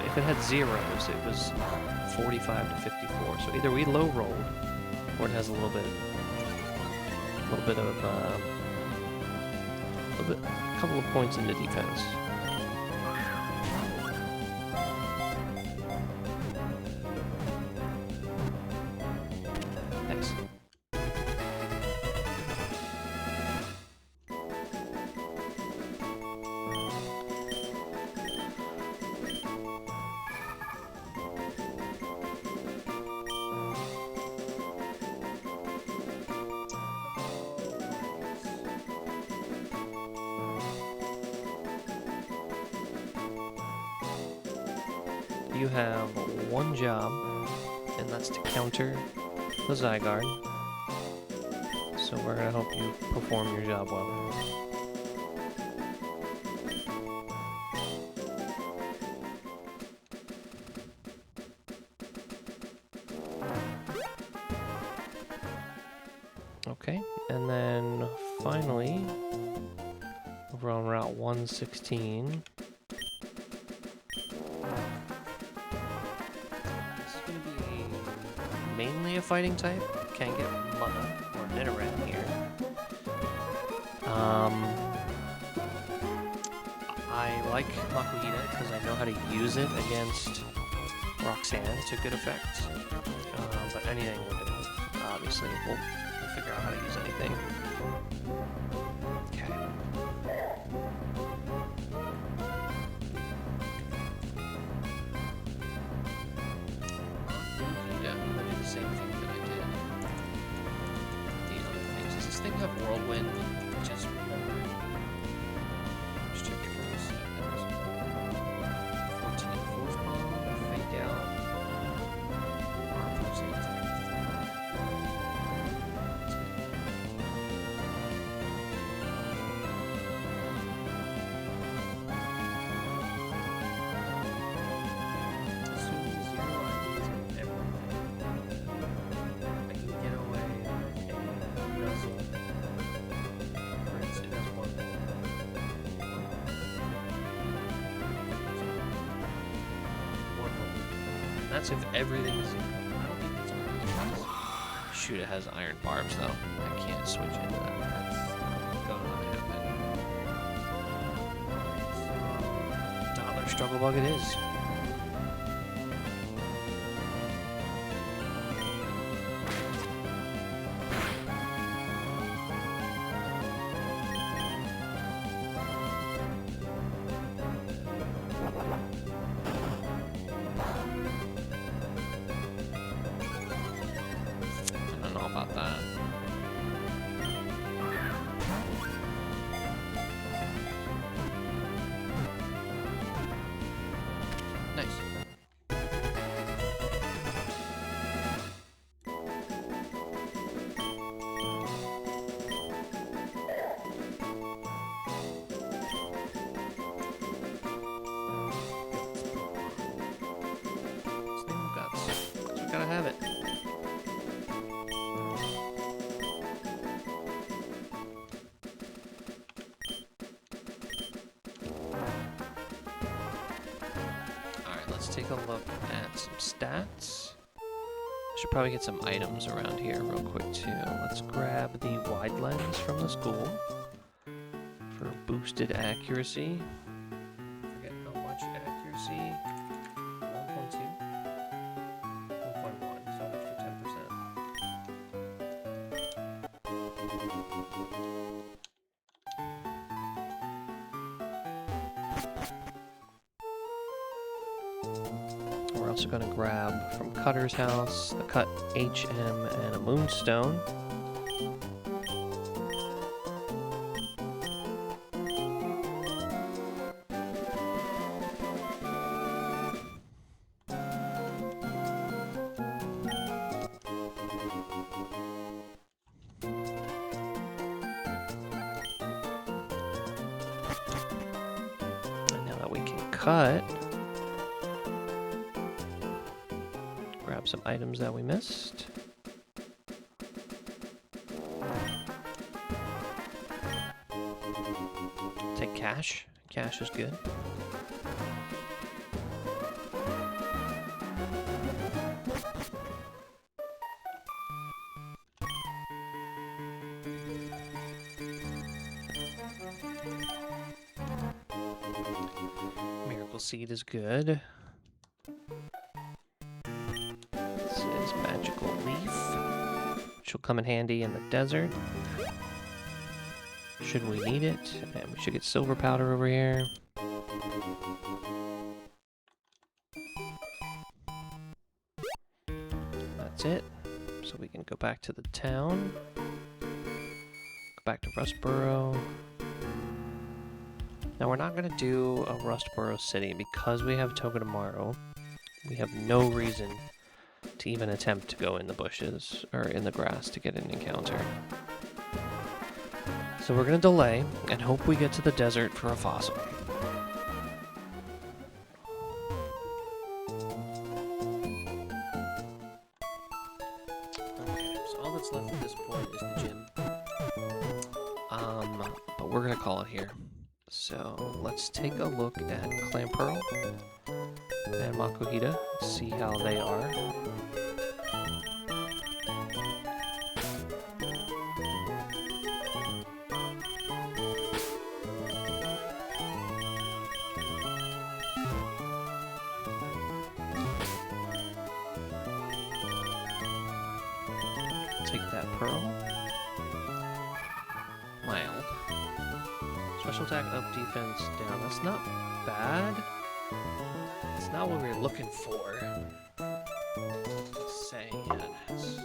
If it had zeros, it was 45 to 54. So either we low rolled, or it has a little bit of a couple of points in the defense. Nice. You have one job, and that's to counter the Zygarde. So we're gonna help you perform your job well. Okay, and then finally, over on Route 116. Mainly a fighting type. Can't get Mana or Nidoran here. I like Makuhita because I know how to use it against Roxanne to good effect. But anything will do. Obviously, we'll figure out how to use anything. Okay. Same thing that I did. The other things. Does this thing have Whirlwind? Just remember. Just check it for a second. 14 Force Bomb, Fake Out. Arm Pulsing Attack. That's if everything's... I don't think it's on. Shoot, it has Iron Barbs though. I can't switch into that. That's gonna happen. Dollar Struggle Bug it is. About that. Nice. Snail guts. We gotta have it. Let's take a look at some stats. Should probably get some items around here real quick too. Let's grab the wide lens from the school for boosted accuracy. Forget how much accuracy. 1.2. 1.1, so an extra 10%. We're also going to grab from Cutter's house the Cut HM and a Moonstone. And now that we can cut, grab some items that we missed. Take cash. Cash is good. Magical Seed is good. This is Magical Leaf, which will come in handy in the desert. Should we need it? And we should get Silver Powder over here. That's it. So we can go back to the town. Go back to Rustboro. Now we're not going to do a Rustboro City because we have Togedemaru. We have no reason to even attempt to go in the bushes or in the grass to get an encounter. So we're going to delay and hope we get to the desert for a fossil. Okay, so all that's left at this point is the gym. But we're going to call it here. So let's take a look at Clan Pearl and Makuhita, see how they are. Take that Pearl. Mild. Special attack up, defense down. That's not bad. It's not what we were looking for. Let's say it has.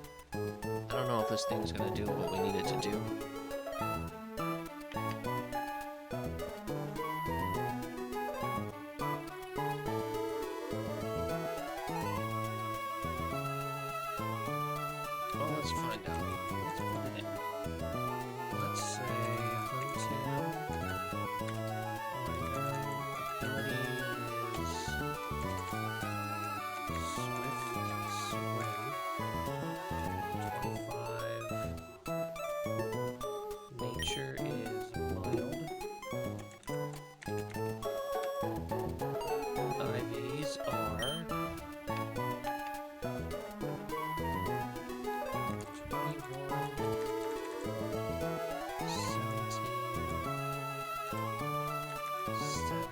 I don't know if this thing's gonna do what we need it to do. Well, let's find out. Let's put it in. Let's say hunting. Ability is swift swing. 25. Nature is mild. IVs are 21, 17, 7,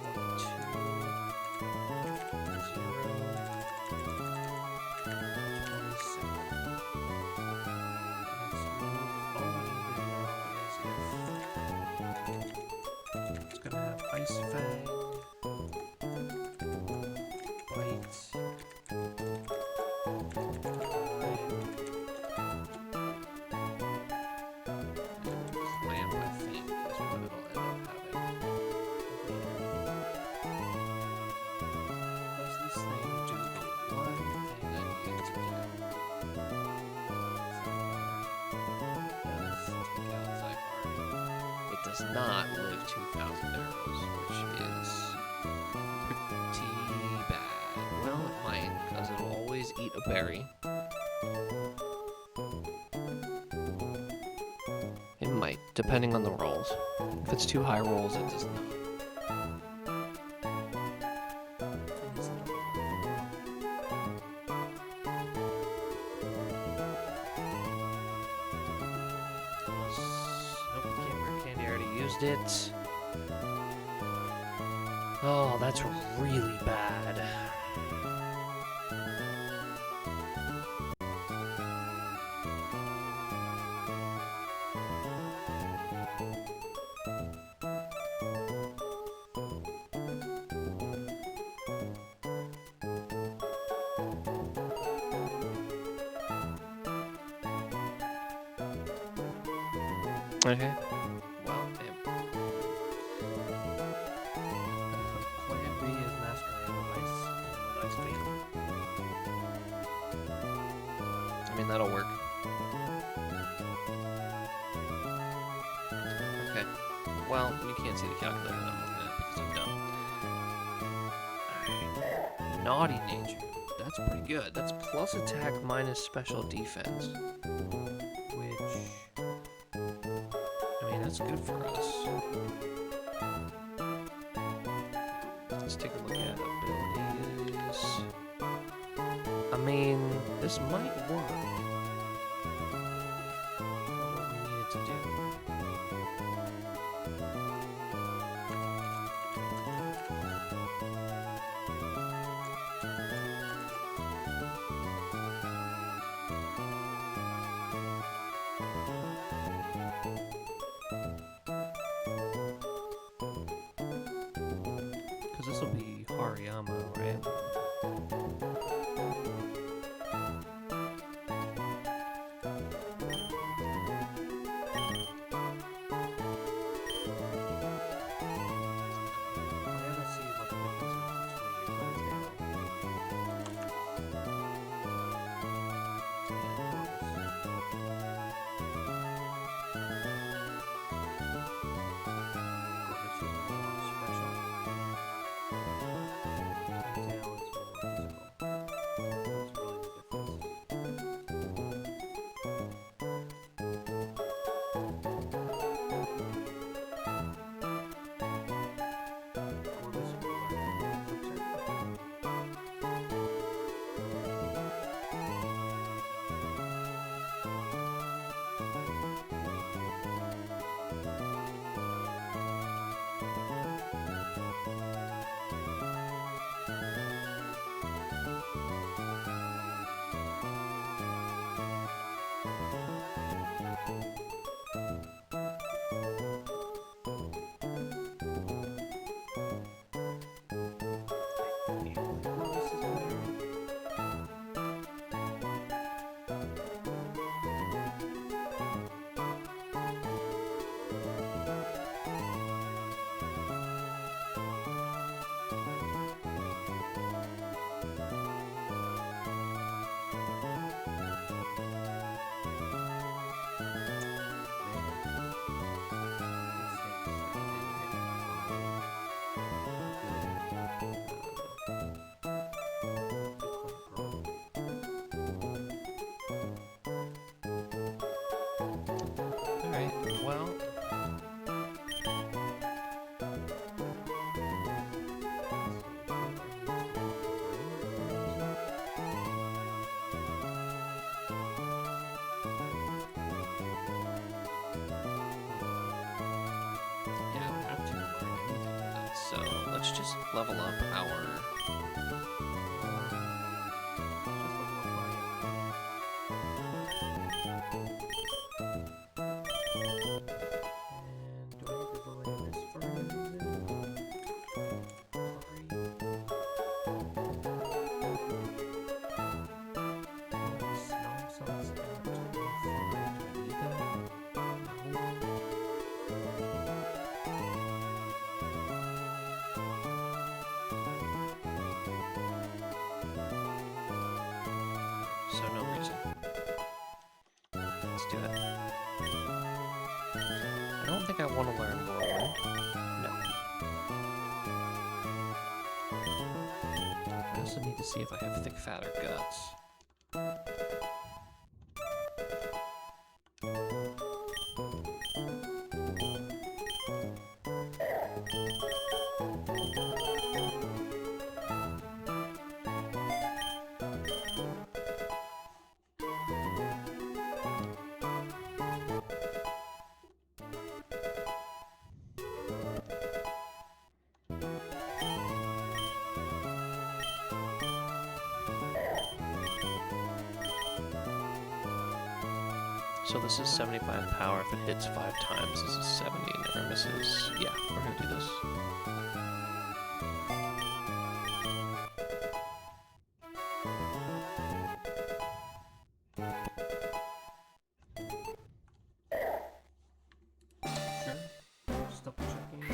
22, 0, 27. It's gonna have Ice Fang, Bite, Clamp, I think, is what it'll end up having. Does this thing do the one thing I need it to do? Does take out Zygarde. It does not live 2,000 arrows, which is pretty bad. Well, it might, because it'll always eat a berry. It might, depending on the rolls. If it's too high rolls, it does not. Nope, can't wear candy. I already used it. Oh, that's really bad. Okay. Well, Plan B is Masquerade with Ice Beam. I mean, that'll work. Okay. Well, you can't see the calculator that I'm looking at because I'm dumb. Alright. Naughty Nature. That's pretty good. That's plus attack minus special defense. Which, I mean, that's good for us. Let's take a look at abilities. I mean, this might work. What we need it to do. Because this will be Hariyama, right? Alright, well. Yeah, I don't have to learn anything with that, so let's just level up our. So no reason. Let's do it. I don't think I want to learn Whirlwind. No. I also need to see if I have thick, fat, or guts. So this is 75 power. If it hits 5 times, this is 70, never misses. Yeah, we're gonna do this. Sure. Just double checking.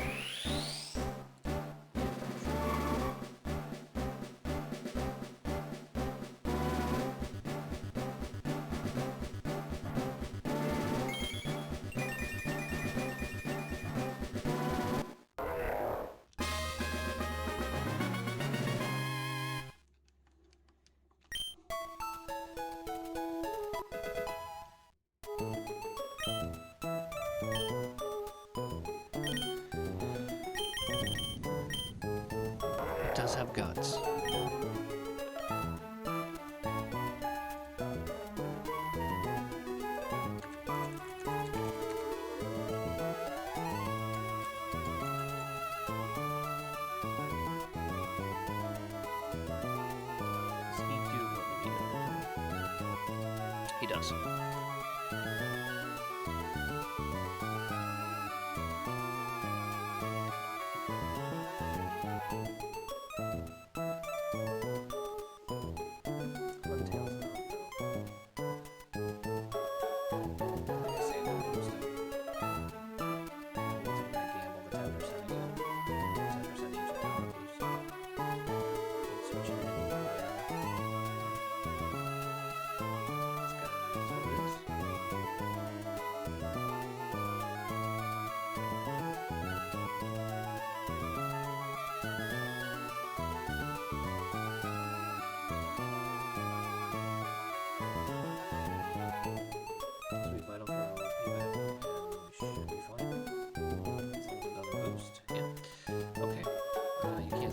It does have guts. Does he do what we need him to do? He does.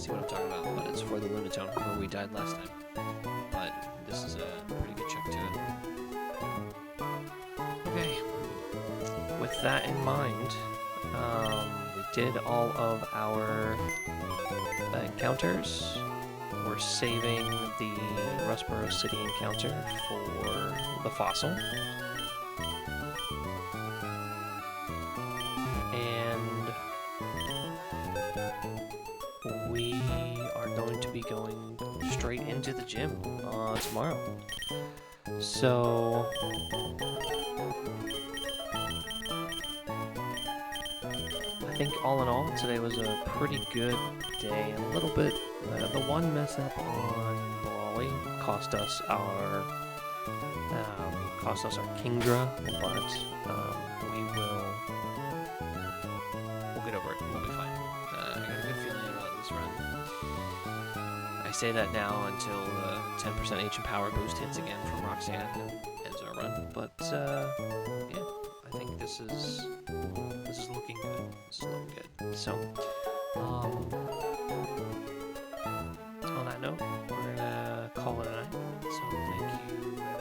see what I'm talking about, but it's for the Lunatone, where we died last time. But this is a pretty good check to it. Okay. With that in mind, we did all of our encounters. We're saving the Rustboro City encounter for the fossil. And we are going to be going straight into the gym tomorrow. So I think all in all, today was a pretty good day. A little bit, the one mess up on Brawl cost us our Kingdra, but we'll get over it. We'll be fine. I got a good feeling about this run. I say that now until the 10% Ancient Power boost hits again from Roxanne and ends our run. But yeah, I think this is looking good. This is looking good. So on that note, we're gonna call it a night. So thank you